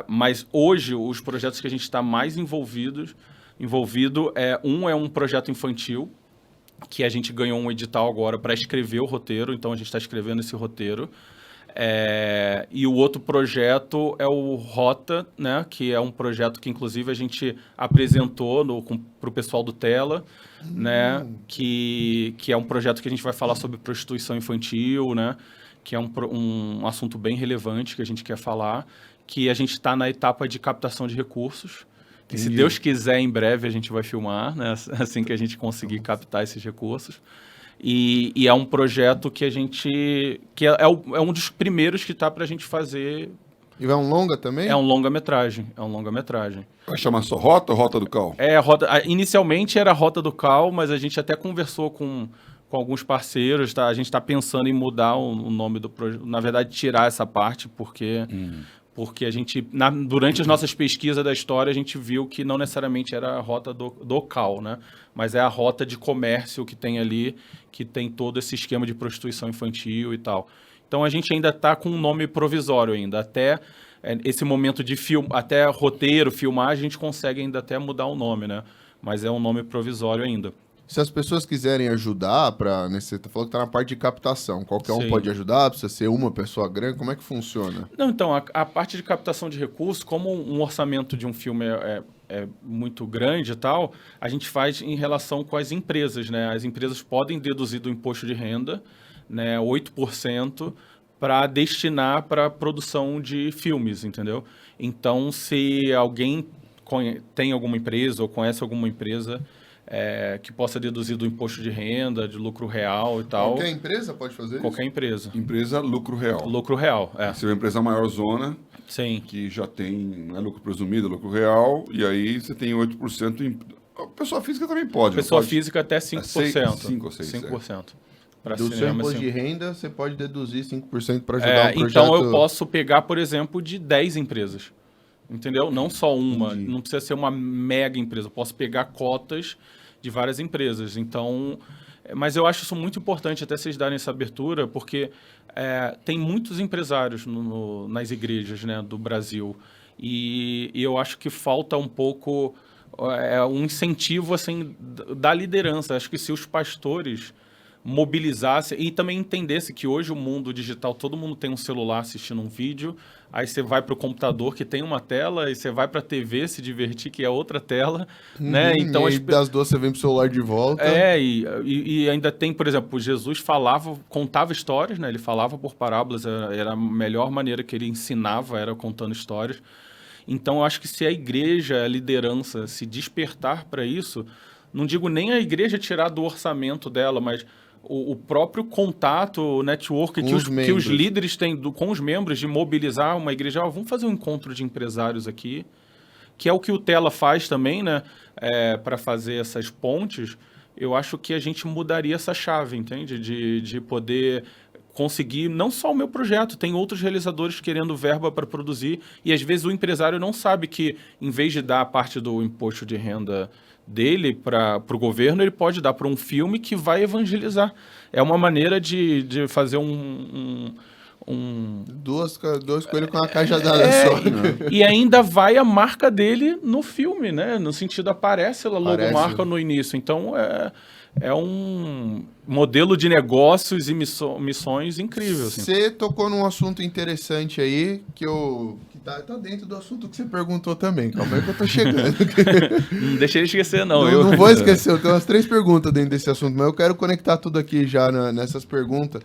C: Mas hoje, os projetos que a gente está mais envolvido é um projeto infantil, que a gente ganhou um edital agora para escrever o roteiro, então a gente está escrevendo esse roteiro. E o outro projeto é o Rota, né, que é um projeto que, inclusive, a gente apresentou para o pessoal do Tela, né, que é um projeto que a gente vai falar sobre prostituição infantil, né, que é um assunto bem relevante que a gente quer falar, que a gente está na etapa de captação de recursos. Que, se Deus quiser, em breve a gente vai filmar, né, assim que a gente conseguir captar esses recursos. E é um projeto que a gente... que é um dos primeiros que está para a gente fazer...
A: E é um longa também?
C: É um longa-metragem.
B: Vai chamar só Rota ou Rota do Cal?
C: Inicialmente era Rota do Cal, mas a gente até conversou com alguns parceiros, tá? A gente está pensando em mudar o nome do projeto. Na verdade, tirar essa parte, porque a gente, durante as nossas pesquisas da história, a gente viu que não necessariamente era a Rota do Cal, né? Mas é a rota de comércio que tem ali, que tem todo esse esquema de prostituição infantil e tal. Então, a gente ainda está com um nome provisório ainda. Até esse momento de até roteiro, filmagem, a gente consegue ainda até mudar o nome, né? Mas é um nome provisório ainda.
A: Se as pessoas quiserem ajudar, você falou que está na parte de captação, qualquer um pode ajudar, precisa ser uma pessoa grande, como é que funciona?
C: Não, então, a parte de captação de recursos, como um orçamento de um filme é muito grande e tal, a gente faz em relação com as empresas, né? As empresas podem deduzir do imposto de renda, né, 8%, para destinar para a produção de filmes, entendeu? Então, se alguém tem alguma empresa ou conhece alguma empresa que possa deduzir do imposto de renda, de lucro real e tal.
A: Qualquer empresa pode fazer isso?
C: Qualquer empresa.
B: Empresa lucro real.
C: Lucro real,
B: Se é uma empresa maior zona, que já tem lucro presumido, lucro real, e aí você tem 8%. A pessoa física também pode.
C: Pessoa física até 5%.
B: 5 ou 6%.
C: 5%.
A: Do seu imposto de renda, você pode deduzir 5% para ajudar o projeto.
C: Então, eu posso pegar, por exemplo, de 10 empresas. Entendeu? Não só uma. Entendi. Não precisa ser uma mega empresa. Eu posso pegar cotas de várias empresas. Então, mas eu acho isso muito importante até vocês darem essa abertura, porque tem muitos empresários nas igrejas, né, do Brasil. E eu acho que falta um pouco um incentivo assim, da liderança. Acho que se os pastores mobilizasse e também entendesse que hoje o mundo digital, todo mundo tem um celular assistindo um vídeo, aí você vai para o computador que tem uma tela, e você vai para a TV se divertir, que é outra tela, né? Então,
A: e das duas você vem para o celular de volta.
C: E ainda tem, por exemplo, Jesus contava histórias, né? Ele falava por parábolas, era a melhor maneira que ele ensinava, era contando histórias. Então, eu acho que se a igreja, a liderança, se despertar para isso, não digo nem a igreja tirar do orçamento dela, mas o próprio contato, o network que os líderes têm com os membros, de mobilizar uma igreja. Vamos fazer um encontro de empresários aqui, que é o que o Tela faz também, né? Para fazer essas pontes. Eu acho que a gente mudaria essa chave, entende? De poder conseguir, não só o meu projeto, tem outros realizadores querendo verba para produzir, e às vezes o empresário não sabe que, em vez de dar a parte do imposto de renda dele para o governo, ele pode dar para um filme que vai evangelizar. É uma maneira de fazer
A: dois coelhos com uma cajadada só. Né?
C: E ainda vai a marca dele no filme, né? No sentido, aparece a logomarca no início. Então, é um modelo de negócios e missões incrível. Assim.
A: Você tocou num assunto interessante aí, que tá dentro do assunto que você perguntou também. Calma aí que eu tô chegando.
C: Não deixa ele esquecer, não.
A: Não vou esquecer, eu tenho umas 3 perguntas dentro desse assunto, mas eu quero conectar tudo aqui já nessas perguntas.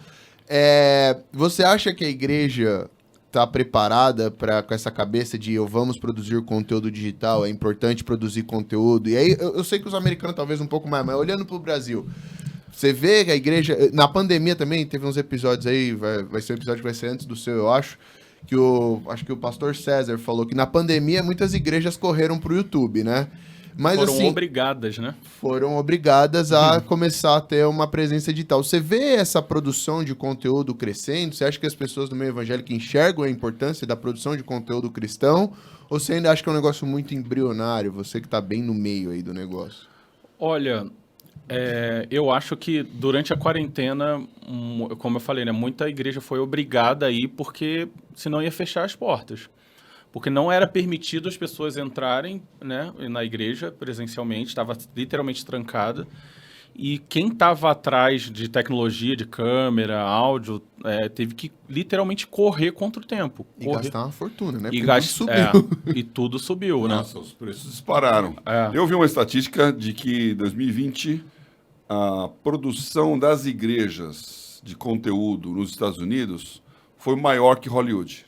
A: Você acha que a igreja está preparada com essa cabeça de vamos produzir conteúdo digital, é importante produzir conteúdo? E aí, eu sei que os americanos talvez um pouco mais, mas olhando para o Brasil, você vê que a igreja... Na pandemia também, teve uns episódios aí, vai ser um episódio que vai ser antes do seu, eu acho que o pastor César falou que na pandemia muitas igrejas correram para o YouTube, né? Mas,
C: foram obrigadas, né?
A: Foram obrigadas a começar a ter uma presença digital. Você vê essa produção de conteúdo crescendo? Você acha que as pessoas do meio evangélico enxergam a importância da produção de conteúdo cristão? Ou você ainda acha que é um negócio muito embrionário? Você que está bem no meio aí do negócio.
C: Olha, eu acho que durante a quarentena, como eu falei, né, muita igreja foi obrigada a ir porque senão ia fechar as portas. Porque não era permitido as pessoas entrarem, né, na igreja presencialmente, estava literalmente trancada. E quem estava atrás de tecnologia, de câmera, áudio, teve que literalmente correr contra o tempo.
A: E gastar uma fortuna, né?
C: E tudo subiu. E tudo subiu, né?
B: Nossa, os preços dispararam. Eu vi uma estatística de que em 2020 a produção das igrejas de conteúdo nos Estados Unidos foi maior que Hollywood.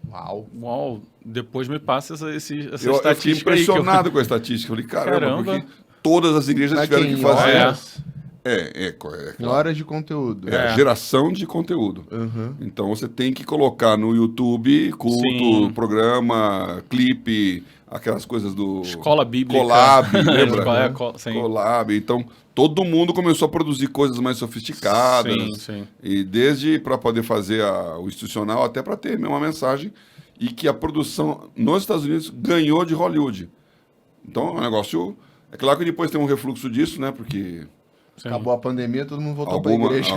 C: Uau, depois me passa essa estatística.
B: Eu fiquei impressionado com a estatística. Eu falei, caramba, porque todas as igrejas tiveram que fazer.
A: Horas de conteúdo.
B: Geração de conteúdo.
A: Uhum.
B: Então você tem que colocar no YouTube culto, programa, clipe, aquelas coisas do...
C: Escola bíblica.
B: Collab, lembra? Collab. Então, todo mundo começou a produzir coisas mais sofisticadas.
C: Sim.
B: E desde para poder fazer o institucional, até para ter uma mensagem. E que a produção nos Estados Unidos ganhou de Hollywood. Então, é um negócio... É claro que depois tem um refluxo disso, né? Porque...
A: Acabou a pandemia, todo mundo voltou para a igreja.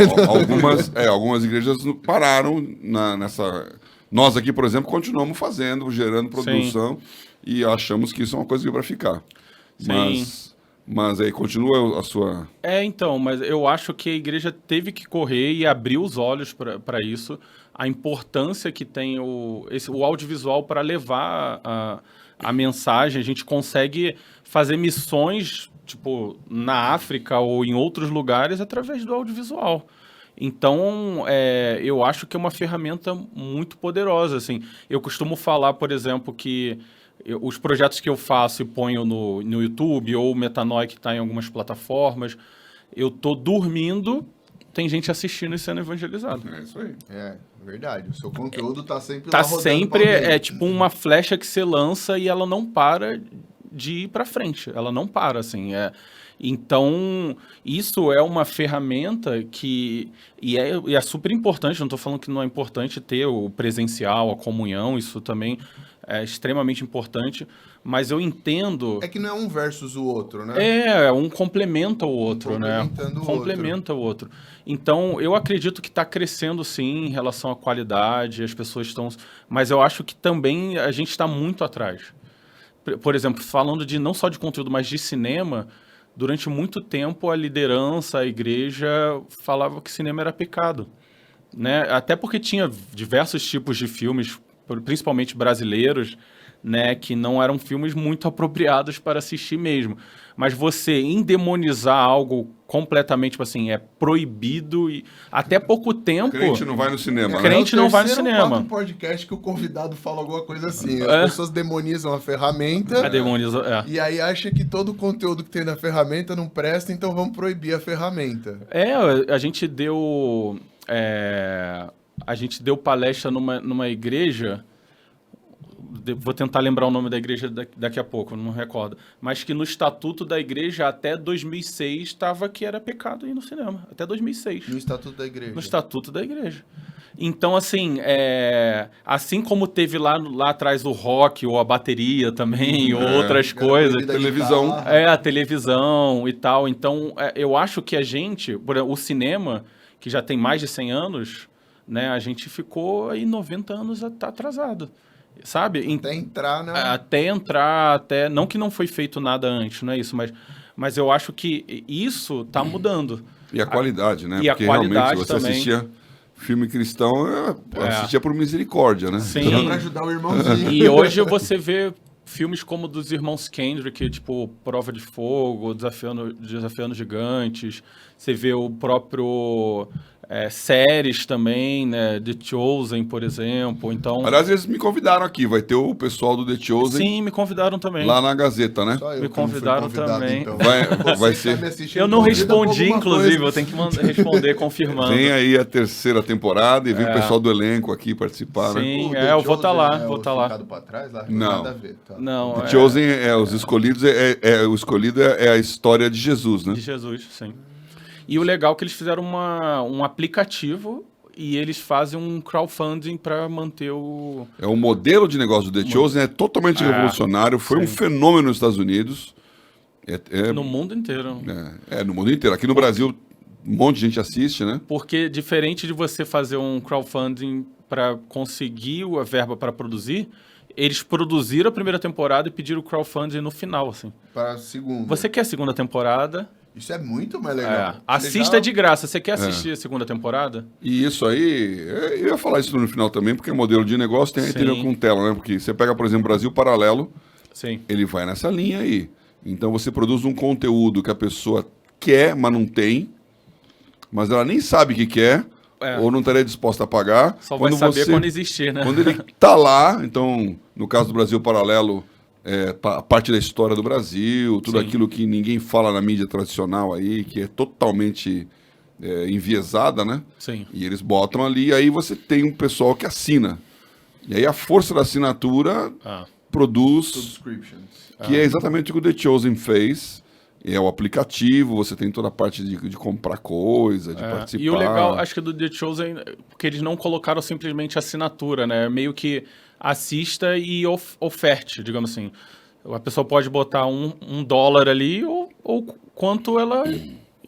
B: Algumas igrejas pararam nessa... Nós aqui, por exemplo, continuamos fazendo, gerando produção. E achamos que isso é uma coisa que vai ficar.
C: Sim.
B: Mas aí continua a sua...
C: Então, mas eu acho que a igreja teve que correr e abrir os olhos para isso, a importância que tem o audiovisual para levar a mensagem. A gente consegue fazer missões, tipo, na África ou em outros lugares através do audiovisual. Então, eu acho que é uma ferramenta muito poderosa, assim. Eu costumo falar, por exemplo, que os projetos que eu faço e ponho no YouTube ou o Metanoia que está em algumas plataformas, eu tô dormindo, tem gente assistindo e sendo evangelizado.
B: É isso aí.
A: É, verdade. O seu conteúdo tá sempre
C: Tá
A: lá rodando
C: sempre,
A: pra alguém.
C: tipo uma flecha que você lança e ela não para de ir para frente. Ela não para, assim. Então, isso é uma ferramenta que... E é super importante, não estou falando que não é importante ter o presencial, a comunhão, isso também é extremamente importante, mas eu entendo...
A: É que não é um versus o outro, né?
C: Um complementa o outro, né? Complementa o outro. Então, eu acredito que está crescendo, sim, em relação à qualidade, as pessoas estão... Mas eu acho que também a gente está muito atrás. Por exemplo, falando de não só de conteúdo, mas de cinema... Durante muito tempo, a liderança, a igreja, falava que cinema era pecado, né? Até porque tinha diversos tipos de filmes, principalmente brasileiros, né, que não eram filmes muito apropriados para assistir mesmo. Mas você endemonizar algo completamente, tipo assim, é proibido e até pouco tempo...
B: Crente não vai no cinema, né?
C: Crente não vai no cinema.
A: Um podcast que o convidado fala alguma coisa assim. As pessoas demonizam a ferramenta e aí acha que todo o conteúdo que tem na ferramenta não presta, então vamos proibir a ferramenta.
C: A gente deu... a gente deu palestra numa igreja... Vou tentar lembrar o nome da igreja daqui a pouco, não recordo. Mas que no estatuto da igreja, até 2006, estava que era pecado ir no cinema. Até 2006.
A: No estatuto da igreja.
C: No estatuto da igreja. Então, assim, assim como teve lá atrás o rock, ou a bateria também, ou outras coisas.
B: Televisão.
C: A televisão e tal. Então, eu acho que a gente, por exemplo, o cinema, que já tem mais de 100 anos, né, a gente ficou aí 90 anos atrasado. Sabe?
A: Até entrar,
C: né? Não que não foi feito nada antes, não é isso, mas eu acho que isso está mudando.
B: E a qualidade, né?
C: E
B: porque
C: a qualidade
B: realmente você
C: também.
B: assistia filme cristão, assistia por misericórdia, né?
C: Sim.
A: Então, para ajudar o irmãozinho.
C: E hoje você vê filmes como dos irmãos Kendrick, tipo Prova de Fogo, Desafiando Gigantes. Você vê o próprio... séries também, né? The Chosen, por exemplo. Então...
B: Aliás, eles me convidaram aqui. Vai ter o pessoal do The Chosen.
C: Sim, me convidaram também.
B: Lá na Gazeta, né?
C: Me convidaram também.
A: Então.
B: Vai ser...
C: Eu não respondi, inclusive. Eu tenho que responder confirmando.
B: Vem aí a terceira temporada e vem o pessoal do elenco aqui participar,
C: Sim,
B: né?
C: eu vou estar lá. Vou estar lá.
A: Pra trás, lá?
B: Não.
A: Nada a ver, tá.
C: Não,
B: The Chosen os escolhidos, o escolhido é a história de Jesus, né?
C: De Jesus, sim. E o legal é que eles fizeram um aplicativo e eles fazem um crowdfunding para manter o...
B: O modelo de negócio do The Chosen é totalmente revolucionário. Foi um fenômeno nos Estados Unidos.
C: No mundo inteiro.
B: No mundo inteiro. Aqui no Brasil, um monte de gente assiste, né?
C: Porque diferente de você fazer um crowdfunding para conseguir a verba para produzir, eles produziram a primeira temporada e pediram o crowdfunding no final, assim.
A: Para a segunda.
C: Você quer a segunda temporada?
A: Isso é muito mais legal.
C: Assista de graça. Você quer assistir a segunda temporada?
B: E isso aí, eu ia falar isso no final também, porque modelo de negócio tem com tela, né? Porque você pega, por exemplo, Brasil Paralelo,
C: sim,
B: ele vai nessa linha aí. Então você produz um conteúdo que a pessoa quer, mas não tem, mas ela nem sabe que quer, ou não estaria disposta a pagar.
C: Só vai saber quando existir, né?
B: Quando ele tá lá, então, no caso do Brasil Paralelo, a parte da história do Brasil, tudo aquilo que ninguém fala na mídia tradicional aí, que é totalmente enviesada, né?
C: Sim.
B: E eles botam ali, e aí você tem um pessoal que assina. E aí a força da assinatura produz...
A: Subscriptions.
B: Que é exatamente o que o The Chosen fez. É o aplicativo, você tem toda a parte de comprar coisa, de participar.
C: E o legal, acho que do The Chosen, porque eles não colocaram simplesmente assinatura, né? Meio que assista e oferte, digamos assim. A pessoa pode botar $1 ali ou quanto ela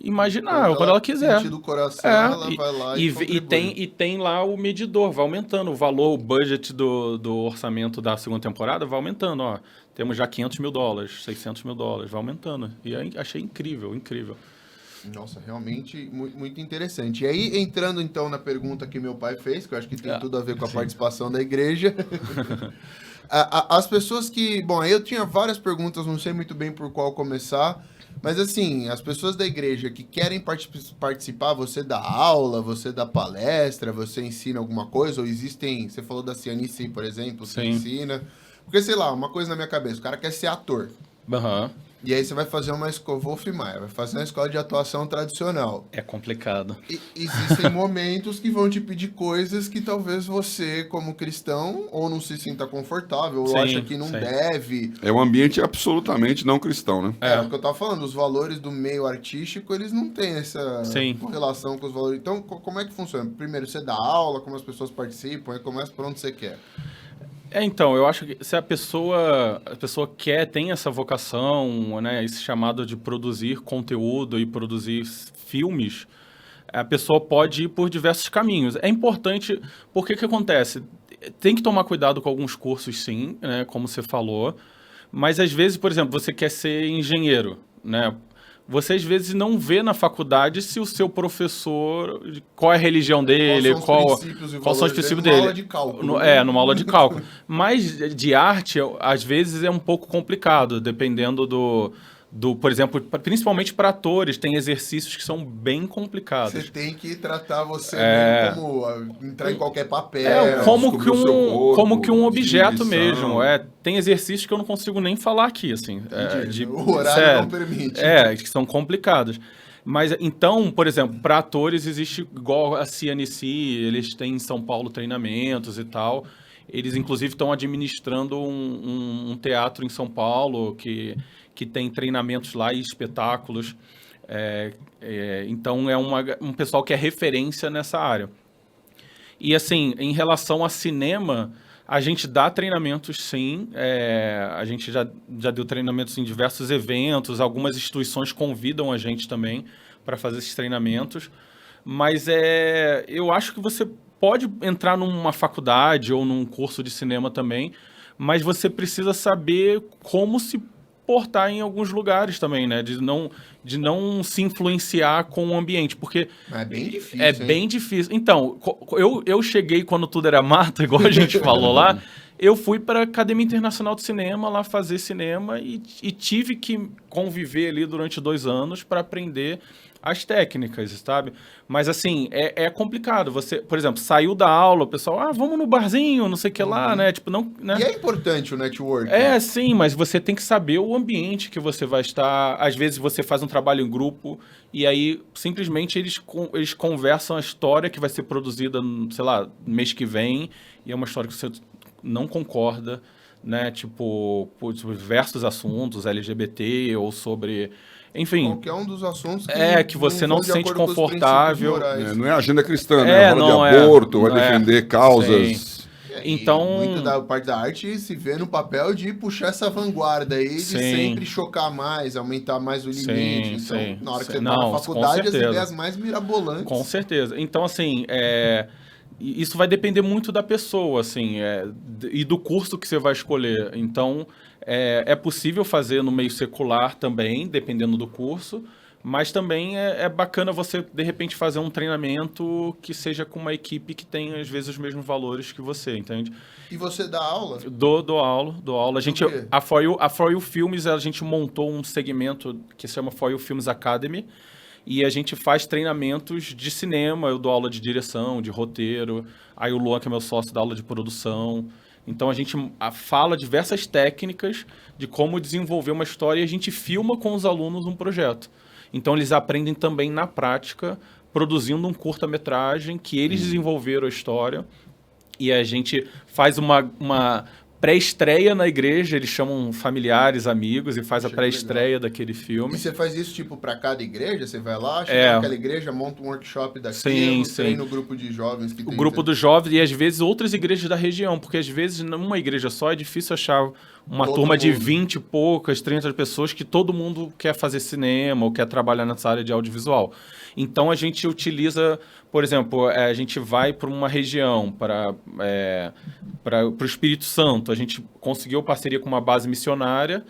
C: imaginar, quando ela quiser.
A: Do coração, ela vai lá
C: e tem lá o medidor, vai aumentando o valor, o budget do orçamento da segunda temporada vai aumentando, ó. Temos já $500 mil, $600 mil, vai aumentando. E aí achei incrível.
A: Nossa, realmente muito interessante. E aí, entrando então na pergunta que meu pai fez, que eu acho que tem tudo a ver com a participação da igreja. As pessoas que... Bom, aí eu tinha várias perguntas, não sei muito bem por qual começar, mas assim, as pessoas da igreja que querem participar, você dá aula, você dá palestra, você ensina alguma coisa, ou existem... Você falou da CNC, por exemplo, você ensina... Porque, sei lá, uma coisa na minha cabeça, o cara quer ser ator. E aí você vai fazer uma escola, Wolf Maia, vai fazer uma escola de atuação tradicional.
C: É complicado.
A: Existem momentos que vão te pedir coisas que talvez você, como cristão, ou não se sinta confortável, ou acha que não deve.
B: É um ambiente absolutamente não cristão, né?
A: É o que eu tava falando, os valores do meio artístico, eles não têm essa correlação com os valores. Então, como é que funciona? Primeiro, você dá aula, como as pessoas participam, aí começa por onde você quer.
C: Então, eu acho que se a pessoa tem essa vocação, né, esse chamado de produzir conteúdo e produzir filmes, a pessoa pode ir por diversos caminhos. É importante, porque que acontece? Tem que tomar cuidado com alguns cursos, sim, né, como você falou, mas às vezes, por exemplo, você quer ser engenheiro, né? Você às vezes não vê na faculdade se o seu professor, qual é a religião dele, quais são os princípios dele.
A: Numa aula de cálculo.
C: Numa aula de cálculo. Mas de arte, às vezes é um pouco complicado, dependendo por exemplo, principalmente para atores, tem exercícios que são bem complicados.
A: Você tem que tratar você como entrar em qualquer papel.
C: Como que um objeto mesmo. Tem exercícios que eu não consigo nem falar aqui, assim.
A: O horário não permite.
C: Que são complicados. Mas, então, por exemplo, para atores existe, igual a CNC, eles têm em São Paulo treinamentos e tal. Eles, inclusive, estão administrando um teatro em São Paulo que tem treinamentos lá e espetáculos. Então, é um pessoal que é referência nessa área. E, assim, em relação a cinema, a gente dá treinamentos, sim. A gente já deu treinamentos em diversos eventos. Algumas instituições convidam a gente também para fazer esses treinamentos. Mas eu acho que você pode entrar numa faculdade ou num curso de cinema também, mas você precisa saber como se portar em alguns lugares também, né? De não se influenciar com o ambiente, porque
A: é bem difícil.
C: Bem difícil. Então, eu cheguei quando tudo era mato, igual a gente falou lá, eu fui para a Academia Internacional de Cinema lá fazer cinema e tive que conviver ali durante 2 anos para aprender as técnicas, sabe? Mas, assim, é complicado. Você, por exemplo, saiu da aula, o pessoal, vamos no barzinho, não sei o que lá, né? Tipo, não, né?
A: E é importante o network.
C: Sim, mas você tem que saber o ambiente que você vai estar. Às vezes você faz um trabalho em grupo e aí, simplesmente, eles conversam a história que vai ser produzida, sei lá, mês que vem, e é uma história que você não concorda, né? Tipo, sobre diversos assuntos, LGBT ou sobre... Enfim,
A: qualquer um dos assuntos
C: que você não se sente confortável.
B: Não é agenda cristã, né? Fala de aborto, vai defender causas.
A: Então, muito da parte da arte se vê no papel de puxar essa vanguarda aí, de sempre chocar mais, aumentar mais o limite. Então, na hora que você tá na faculdade, as ideias mais mirabolantes.
C: Com certeza. Então, assim, isso vai depender muito da pessoa, assim, e do curso que você vai escolher. Então, é possível fazer no meio secular também, dependendo do curso, mas também é bacana você, de repente, fazer um treinamento que seja com uma equipe que tenha, às vezes, os mesmos valores que você, entende?
A: E você dá aula?
C: Dou aula. A For You Filmes, a gente montou um segmento que se chama For You Films Academy, e a gente faz treinamentos de cinema. Eu dou aula de direção, de roteiro. Aí o Luan, que é meu sócio, dá aula de produção. Então a gente fala diversas técnicas de como desenvolver uma história e a gente filma com os alunos um projeto. Então eles aprendem também na prática, produzindo um curta-metragem que eles desenvolveram a história. E a gente faz uma pré-estreia na igreja, eles chamam familiares, amigos, e faz a pré-estreia daquele filme.
A: E você faz isso, tipo, para cada igreja? Você vai lá, chega naquela igreja, monta um workshop daquilo, treina o grupo de jovens que tem...
C: O grupo dos jovens e, às vezes, outras igrejas da região, porque, às vezes, numa igreja só é difícil achar turma de 20 e poucas, 30 pessoas que todo mundo quer fazer cinema ou quer trabalhar nessa área de audiovisual. Então, a gente utiliza, por exemplo, a gente vai para uma região, para o Espírito Santo. A gente conseguiu parceria com uma base missionária,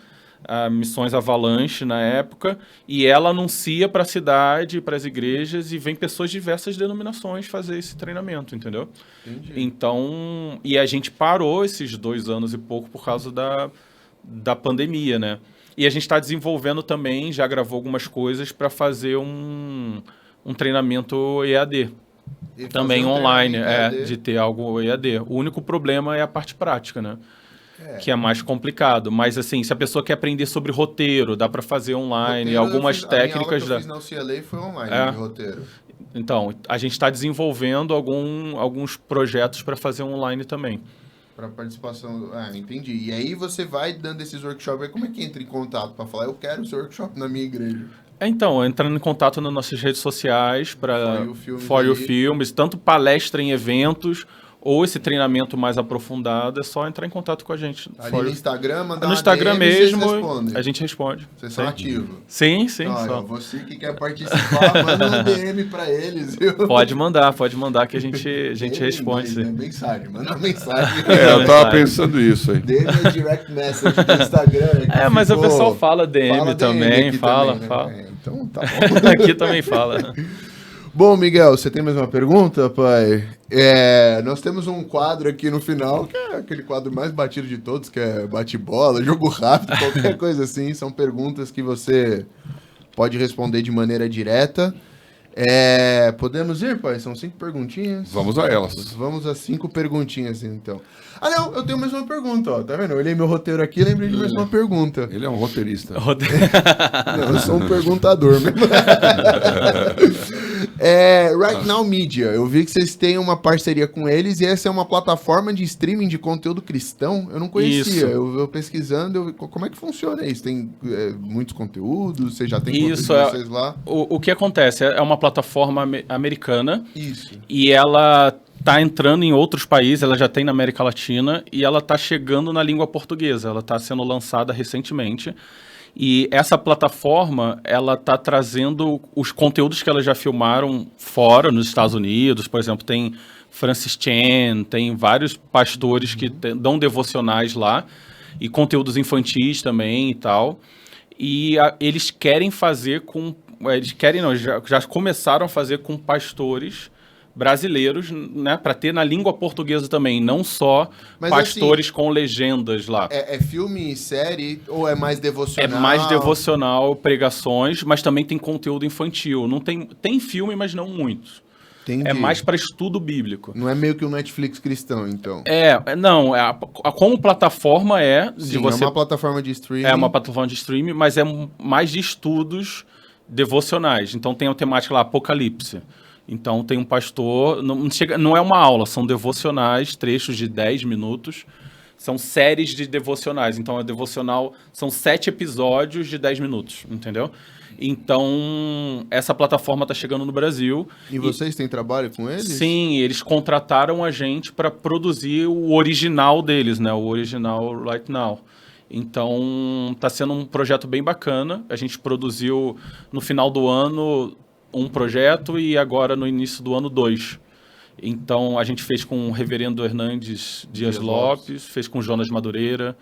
C: a Missões Avalanche na época, e ela anuncia para a cidade, para as igrejas, e vem pessoas de diversas denominações fazer esse treinamento, entendeu? Entendi. Então, e a gente parou esses 2 anos e pouco por causa da pandemia, né? E a gente está desenvolvendo também, já gravou algumas coisas para fazer um treinamento EAD. Também online, de ter algo EAD. O único problema é a parte prática, né? Que é mais complicado. Mas, assim, se a pessoa quer aprender sobre roteiro, dá para fazer online. Roteiro, algumas técnicas...
A: A minha aula que eu fiz na UCLA foi online, de roteiro.
C: Então, a gente está desenvolvendo alguns projetos para fazer online também.
A: Para participação... entendi. E aí você vai dando esses workshops. Como é que entra em contato para falar, eu quero esse workshop na minha igreja?
C: Então, entrando em contato nas nossas redes sociais, para For You Filmes, tanto palestra em eventos... ou esse treinamento mais aprofundado, é só entrar em contato com a gente.
A: Ali no Instagram, mandar
C: no Instagram
A: DM,
C: mesmo, a gente responde.
A: Vocês são ativos?
C: Sim.
A: Você que quer participar, manda um DM para eles, viu?
C: Pode mandar que a gente responde. Sim.
A: Mensagem, manda uma mensagem.
B: Eu tava pensando isso aí.
A: DM é direct message do Instagram.
C: Mas o pessoal fala DM também, fala.
A: Né? Então tá bom.
C: Aqui também fala.
A: Bom, Miguel, você tem mais uma pergunta, pai? Nós temos um quadro aqui no final, que é aquele quadro mais batido de todos, que é bate-bola, jogo rápido, qualquer coisa assim. São perguntas que você pode responder de maneira direta. Podemos ir, pai? São 5 perguntinhas.
B: Vamos a elas.
A: Vamos a 5 perguntinhas, então. Não, eu tenho mais uma pergunta, ó. Tá vendo? Eu olhei meu roteiro aqui e lembrei de mais uma pergunta.
B: Ele é um roteirista.
A: Não, eu sou um perguntador mesmo. Right Now Media, eu vi que vocês têm uma parceria com eles e essa é uma plataforma de streaming de conteúdo cristão. Eu não conhecia. Eu pesquisando, como é que funciona isso? Tem muitos conteúdos? Você já tem conteúdo de vocês lá?
C: O que acontece? É uma plataforma americana.
A: Isso.
C: E ela está entrando em outros países, ela já tem na América Latina e ela está chegando na língua portuguesa. Ela está sendo lançada recentemente. E essa plataforma, ela está trazendo os conteúdos que elas já filmaram fora, nos Estados Unidos. Por exemplo, tem Francis Chan, tem vários pastores que dão devocionais lá, e conteúdos infantis também e tal. E eles querem fazer com... já começaram a fazer com pastores brasileiros, né, para ter na língua portuguesa também, não só pastores com legendas lá.
A: É filme, série ou é mais devocional?
C: É mais devocional, pregações, mas também tem conteúdo infantil. Não tem filme, mas não muitos.
A: Entendi.
C: É mais para estudo bíblico.
A: Não é meio que um Netflix cristão, então?
C: Como plataforma
A: Sim, é uma plataforma de streaming.
C: É uma plataforma de streaming, mas é mais de estudos devocionais. Então tem a temática lá, Apocalipse. Então tem um pastor, não é uma aula, são devocionais, trechos de 10 minutos, são séries de devocionais. Então é devocional, são 7 episódios de 10 minutos, entendeu? Então essa plataforma está chegando no Brasil.
A: E vocês têm trabalho com eles?
C: Sim, eles contrataram a gente para produzir o original deles, né? O original Right Now. Então está sendo um projeto bem bacana. A gente produziu no final do ano um projeto e agora no início do ano 2. Então a gente fez com o reverendo Hernandes Dias Lopes, fez com Jonas Madureira.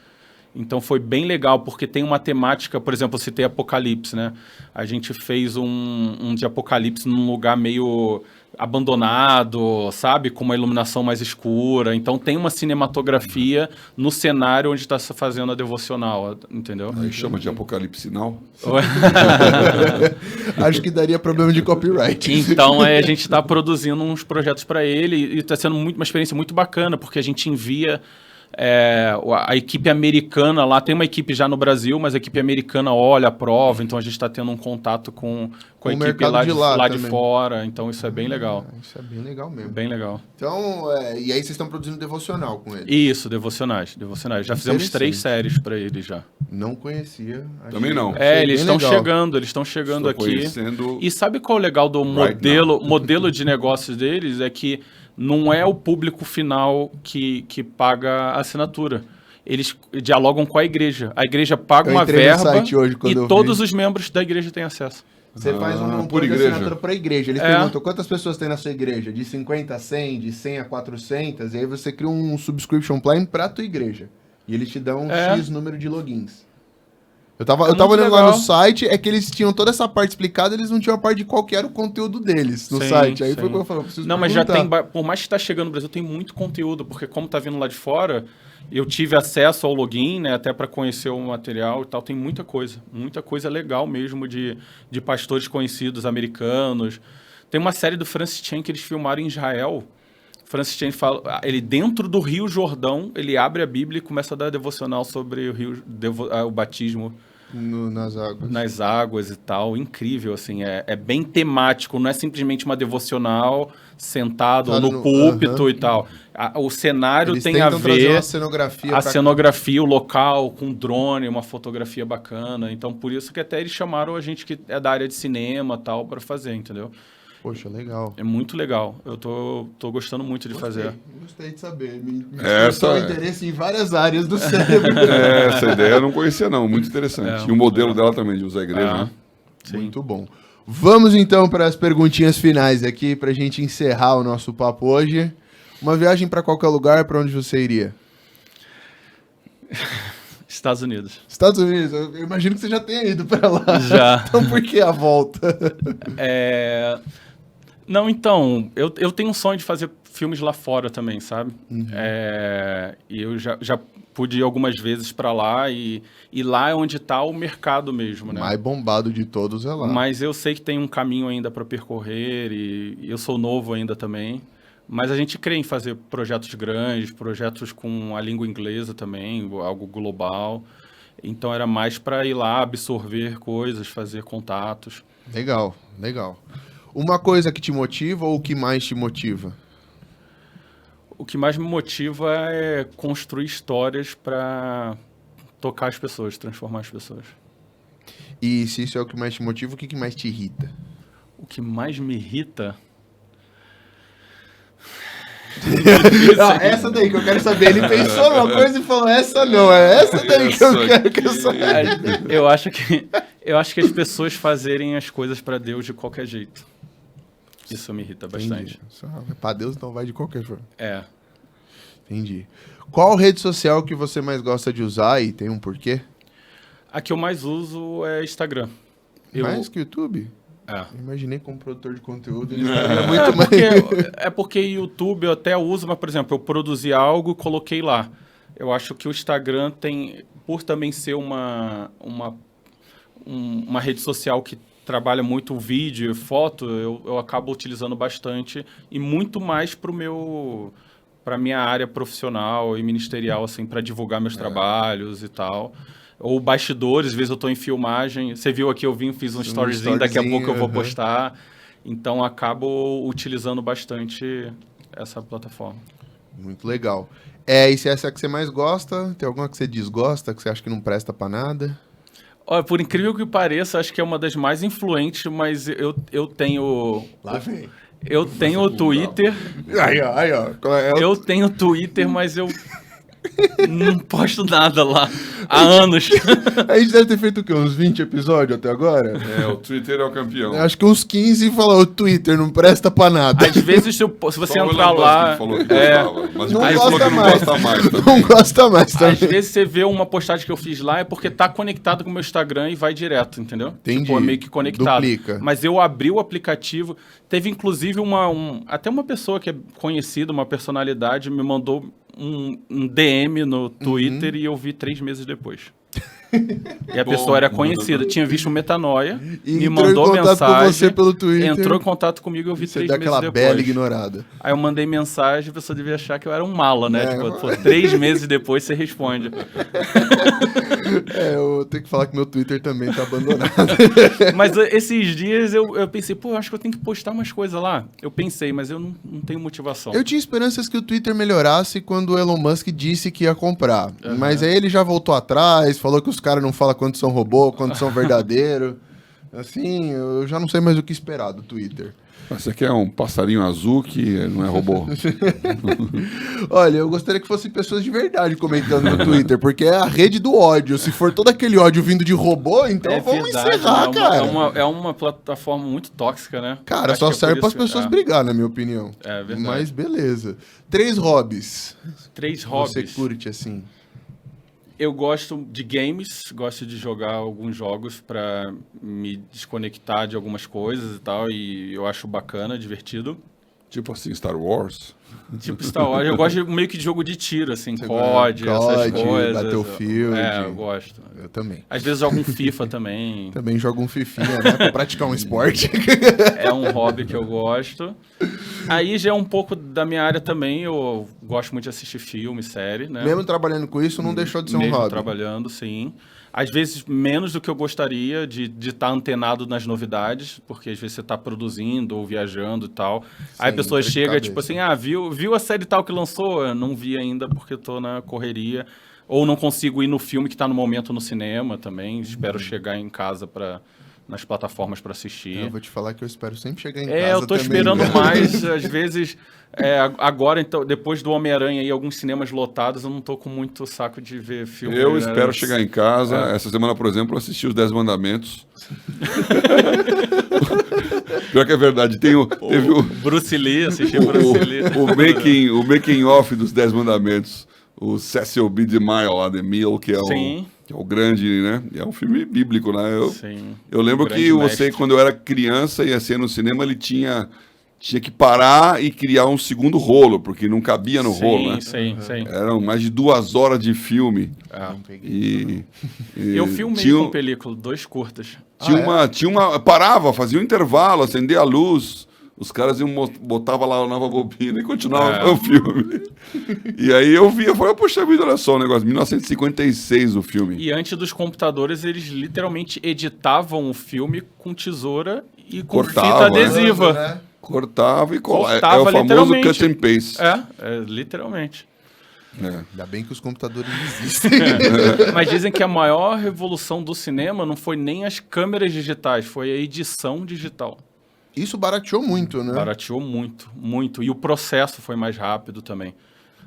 C: Então foi bem legal, porque tem uma temática, por exemplo, eu citei Apocalipse, né? A gente fez um de Apocalipse num lugar meio abandonado, sabe? Com uma iluminação mais escura. Então tem uma cinematografia no cenário onde está se fazendo a devocional, entendeu?
B: Aí chama de Apocalipse Sinal.
A: Acho que daria problema de copyright.
C: Então a gente está produzindo uns projetos para ele e está sendo uma experiência muito bacana, porque a gente envia... a equipe americana lá, tem uma equipe já no Brasil, mas a equipe americana olha a prova, então a gente está tendo um contato com a equipe lá de fora, então isso é bem legal.
A: Isso é bem legal mesmo.
C: Bem legal.
A: Então, e aí vocês estão produzindo devocional com eles?
C: Isso, devocionais. Já fizemos 3 séries para eles já.
A: Não conhecia.
B: Também não.
C: Eles estão chegando aqui.
B: Conhecendo...
C: E sabe qual é o legal do modelo de negócios deles? É que não é o público final que paga a assinatura. eles dialogam com a igreja. A igreja paga uma verba
A: hoje,
C: e todos os membros da igreja têm acesso.
A: Você faz um plano de assinatura para a igreja. Eles perguntam quantas pessoas tem na sua igreja? De 50 a 100, de 100 a 400. E aí você cria um subscription plan para a tua igreja. E eles te dão X número de logins. Eu tava olhando lá no site, é que eles tinham toda essa parte explicada, eles não tinham a parte de qual que era o conteúdo deles no site. Aí foi que eu falei, preciso perguntar.
C: Mas já tem, por mais que está chegando no Brasil, tem muito conteúdo, porque como tá vindo lá de fora, eu tive acesso ao login, né, até para conhecer o material e tal, tem muita coisa legal mesmo de pastores conhecidos, americanos. Tem uma série do Francis Chan que eles filmaram em Israel. Francis Chan fala, ele dentro do Rio Jordão, ele abre a Bíblia e começa a dar devocional sobre o batismo. Nas águas e tal, incrível, assim, é bem temático, não é simplesmente uma devocional sentado no púlpito e tal. O cenário
A: eles
C: tem a ver,
A: a
C: cenografia, o local, com drone, uma fotografia bacana, então por isso que até eles chamaram a gente que é da área de cinema e tal, para fazer, entendeu?
A: Poxa, legal.
C: É muito legal. Eu tô gostando muito de fazer.
A: Gostei de saber. Me despertou interesse em várias áreas do cérebro.
B: Essa ideia eu não conhecia, não. Muito interessante. E o modelo dela também, de usar a igreja, né?
A: Sim. Muito bom. Vamos, então, para as perguntinhas finais aqui, para a gente encerrar o nosso papo hoje. Uma viagem para qualquer lugar, para onde você iria?
C: Estados Unidos.
A: Estados Unidos. Eu imagino que você já tenha ido para lá.
C: Já.
A: Então, por que a volta?
C: Não, então, eu tenho um sonho de fazer filmes lá fora também, sabe? Uhum. E eu já pude ir algumas vezes para lá e lá é onde está o mercado mesmo, né?
A: O mais bombado de todos é lá.
C: Mas eu sei que tem um caminho ainda para percorrer e eu sou novo ainda também. Mas a gente crê em fazer projetos grandes, projetos com a língua inglesa também, algo global. Então era mais para ir lá, absorver coisas, fazer contatos.
A: Legal, legal. Uma coisa que te motiva ou o que mais te motiva?
C: O que mais me motiva é construir histórias para tocar as pessoas, transformar as pessoas.
A: E se isso é o que mais te motiva, o que mais te irrita?
C: O que mais me irrita...
A: Essa daí que eu quero saber. Ele pensou numa coisa e falou, essa não, é essa daí que eu quero que eu saiba.
C: Eu acho que as pessoas fazerem as coisas para Deus de qualquer jeito. Isso me irrita bastante.
A: Para Deus não vai de qualquer forma.
C: Entendi.
A: Qual rede social que você mais gosta de usar e tem um porquê?
C: A que eu mais uso é Instagram.
A: Mais que o YouTube?
C: Eu
A: imaginei como produtor de conteúdo ele estaria muito mais...
C: Porque YouTube eu até uso, mas, por exemplo, eu produzi algo e coloquei lá. Eu acho que o Instagram tem, por também ser uma rede social que trabalha muito vídeo e foto, eu acabo utilizando bastante e muito mais para minha área profissional e ministerial, assim, para divulgar meus trabalhos e tal. Ou bastidores, às vezes eu estou em filmagem. Você viu aqui, fiz um storyzinho, daqui a pouco eu vou postar. Então, acabo utilizando bastante essa plataforma.
A: Muito legal. E se essa é a que você mais gosta, tem alguma que você desgosta, que você acha que não presta para nada?
C: Olha, por incrível que pareça, acho que é uma das mais influentes, mas eu tenho...
A: Lá vem.
C: Eu tenho o Twitter.
A: Aí, ó.
C: Eu tenho o Twitter, mas eu... não posto nada lá há anos.
A: A gente deve ter feito o quê? Uns 20 episódios até agora?
B: O Twitter é o campeão.
A: Acho que uns 15 falou, o Twitter não presta pra nada.
C: Às vezes, se você entrar lá...
B: Falou que gostava, mas
A: não
B: gosta mais também.
A: Não gosta mais também.
C: Às vezes você vê uma postagem que eu fiz lá é porque tá conectado com o meu Instagram e vai direto, entendeu?
A: Entendi.
C: Tipo, é meio que conectado.
A: Duplica.
C: Mas eu abri o aplicativo, teve inclusive até uma pessoa que é conhecida, uma personalidade, me mandou um DM no Twitter e eu vi 3 meses depois. E a pessoa era conhecida, tinha visto o Metanoia, me mandou mensagem,
A: com você pelo Twitter,
C: entrou em contato comigo e eu vi 3 meses depois. Você dá aquela
A: bela ignorada.
C: Aí eu mandei mensagem, a pessoa devia achar que eu era um mala, né? Tipo, 3 meses depois você responde.
A: Eu tenho que falar que meu Twitter também tá abandonado.
C: Mas esses dias eu pensei, acho que eu tenho que postar umas coisas lá. Eu pensei, mas eu não tenho motivação.
A: Eu tinha esperanças que o Twitter melhorasse quando o Elon Musk disse que ia comprar. Mas aí ele já voltou atrás, falou que os caras não falam quando são robô, quando são verdadeiro. Assim, eu já não sei mais o que esperar do Twitter.
B: Você quer um passarinho azul que não é robô?
A: Olha, eu gostaria que fossem pessoas de verdade comentando no Twitter, porque é a rede do ódio. Se for todo aquele ódio vindo de robô, então vamos encerrar,
C: né?
A: cara.
C: É uma plataforma muito tóxica, né?
A: Cara, só serve para as pessoas brigar, na minha opinião.
C: É verdade.
A: Mas beleza. 3 hobbies.
C: 3 hobbies.
A: Você curte, assim?
C: Eu gosto de games, gosto de jogar alguns jogos para me desconectar de algumas coisas e tal, e eu acho bacana, divertido.
B: Tipo assim, Star Wars?
C: Tipo Star Wars. Eu gosto meio que de jogo de tiro, assim, COD, essas coisas.
A: Battlefield.
C: Eu gosto.
A: Eu também.
C: Às vezes jogo um FIFA também.
A: Também jogo um fifinha, né? Pra praticar um esporte.
C: É um hobby que eu gosto. Aí já é um pouco da minha área também. Eu gosto muito de assistir filme, série, né?
A: Mesmo trabalhando com isso, não deixou de ser um hobby.
C: Mesmo trabalhando, sim. Às vezes menos do que eu gostaria de estar antenado nas novidades, porque às vezes você está produzindo ou viajando e tal. Aí a pessoa chega, tipo assim, viu a série tal que lançou? Eu não vi ainda porque estou na correria. Ou não consigo ir no filme que está no momento no cinema também. Espero chegar em casa nas plataformas para assistir.
A: Eu vou te falar que eu espero sempre chegar em casa
C: eu tô
A: também,
C: esperando
A: né?
C: mais, às vezes... agora, então, depois do Homem-Aranha e alguns cinemas lotados, eu não tô com muito saco de ver filme.
B: Eu espero chegar em casa. Essa semana, por exemplo, eu assisti os 10 Mandamentos. Pior que é verdade. Teve o
C: Bruce Lee, assisti Bruce Lee.
B: O making off dos 10 Mandamentos. O Cecil B. DeMille lá, DeMille, que é o grande, né? É um filme bíblico, né? Eu lembro que quando eu era criança, ia ser no cinema, ele tinha que parar e criar um segundo rolo, porque não cabia no rolo, né?
C: Sim.
B: Eram mais de 2 horas de filme.
C: Eu filmei com película, 2 curtas.
B: Parava, fazia um intervalo, acendia a luz, os caras botavam lá a nova bobina e continuavam o filme. E aí eu via, falei, poxa vida, olha só o negócio, 1956 o filme.
C: E antes dos computadores, eles literalmente editavam o filme com tesoura e com fita adesiva.
A: Né?
B: Cortava e colava. É o famoso cut and paste.
C: Literalmente.
A: Ainda bem que os computadores existem.
C: Mas dizem que a maior revolução do cinema não foi nem as câmeras digitais, foi a edição digital.
A: Isso barateou muito, né?
C: Barateou muito, muito. E o processo foi mais rápido também.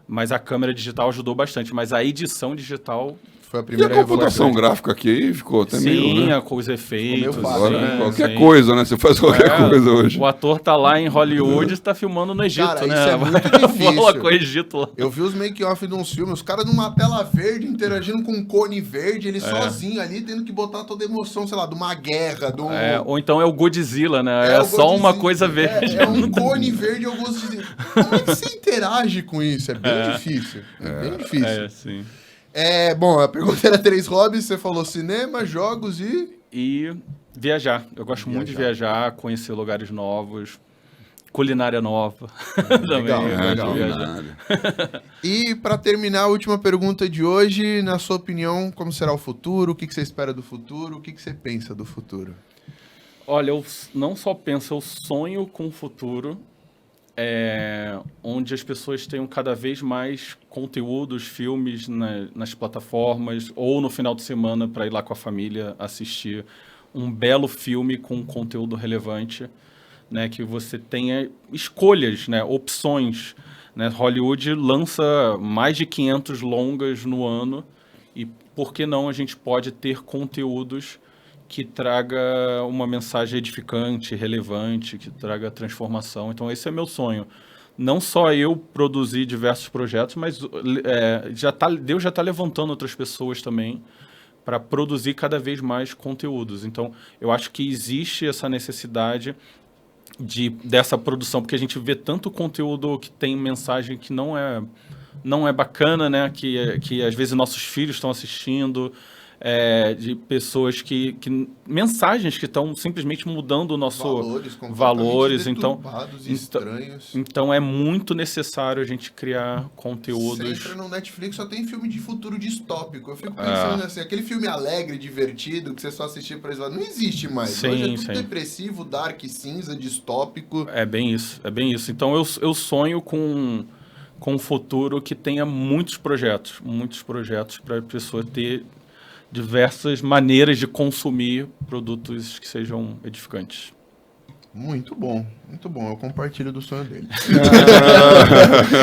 C: Mas a câmera digital ajudou bastante. Mas a edição digital...
A: Foi a primeira
B: e a computação gráfica aqui ficou até meio, né?
C: Com os efeitos.
A: Fácil,
B: né? Qualquer coisa, né? Você faz qualquer coisa hoje.
C: O ator tá lá em Hollywood e tá filmando no Egito,
A: cara,
C: né?
A: Isso é muito difícil.
C: Fala com o Egito lá.
A: Eu vi os make-off de uns filmes, os caras numa tela verde, interagindo com um cone verde, ele sozinho ali, tendo que botar toda a emoção, sei lá, de uma guerra, de um...
C: Ou então é o Godzilla, né? É só uma coisa verde.
A: É um cone verde e o Godzilla. Como é que você interage com isso? É bem difícil. Bem difícil.
C: Sim.
A: Bom, a pergunta era 3 hobbies, você falou cinema, jogos
C: e viajar. Eu gosto muito de viajar, conhecer lugares novos, culinária nova.
A: Legal. E para terminar, a última pergunta de hoje, na sua opinião, como será o futuro? O que você espera do futuro? O que você pensa do futuro?
C: Olha, eu não só penso, eu sonho com o futuro, onde as pessoas tenham cada vez mais conteúdos, filmes nas plataformas, ou no final de semana para ir lá com a família assistir um belo filme com conteúdo relevante, né, que você tenha escolhas, né, opções. Né? Hollywood lança mais de 500 longas no ano, e por que não a gente pode ter conteúdos que traga uma mensagem edificante, relevante, que traga transformação. Então, esse é meu sonho. Não só eu produzir diversos projetos, mas Deus já está levantando outras pessoas também para produzir cada vez mais conteúdos. Então, eu acho que existe essa necessidade dessa produção, porque a gente vê tanto conteúdo que tem mensagem que não é bacana, né? Que às vezes nossos filhos estão assistindo, de pessoas mensagens que estão simplesmente mudando o nosso valores,
A: estranhos.
C: Então é muito necessário a gente criar conteúdos.
A: Você entra no Netflix, só tem filme de futuro distópico. Eu fico pensando assim, aquele filme alegre, divertido, que você só assistia pra isso, não existe mais.
C: Sim,
A: hoje é tudo depressivo, dark, cinza, distópico.
C: É bem isso. Então eu sonho com um futuro que tenha muitos projetos para a pessoa ter diversas maneiras de consumir produtos que sejam edificantes.
A: Muito bom, eu compartilho do sonho dele.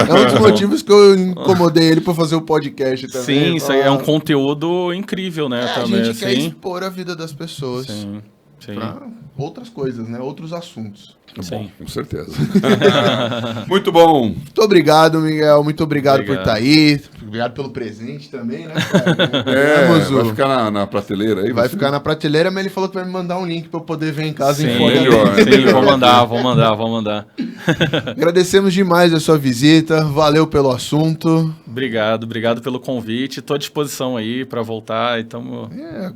A: É um dos motivos que eu incomodei ele para fazer o podcast também.
C: Sim, isso aí é um conteúdo incrível, né? Também,
A: a gente quer expor a vida das pessoas para outras coisas, né? Outros assuntos.
B: Bom, com certeza. Muito bom.
A: Muito obrigado, Miguel. Muito obrigado por estar aí. Obrigado pelo presente também, né, cara?
B: Vai ficar na prateleira aí?
A: Vai ficar na prateleira, mas ele falou que vai me mandar um link para eu poder ver em casa em
B: melhor.
C: Sim, vou mandar.
A: Agradecemos demais a sua visita. Valeu pelo assunto.
C: Obrigado pelo convite. Estou à disposição aí para voltar. Então...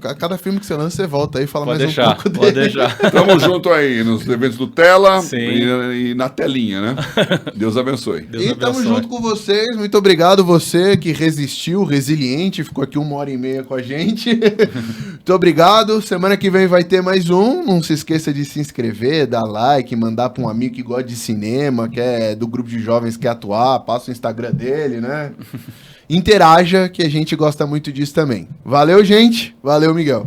A: a cada filme que você lança, você volta aí e fala
C: pode
A: mais
C: deixar,
A: um pouco
C: pode
A: dele.
C: deixar.
B: Tamo junto aí nos eventos do Tela e na telinha, né? Deus abençoe.
A: Tamo junto com vocês. Muito obrigado você que resistiu, resiliente, ficou aqui 1h30 com a gente. Muito obrigado. Semana que vem vai ter mais um. Não se esqueça de se inscrever, dar like, mandar para um amigo que gosta de cinema, que é do grupo de jovens que quer atuar, passa o Instagram dele, né? Interaja, que a gente gosta muito disso também. Valeu, gente. Valeu, Miguel.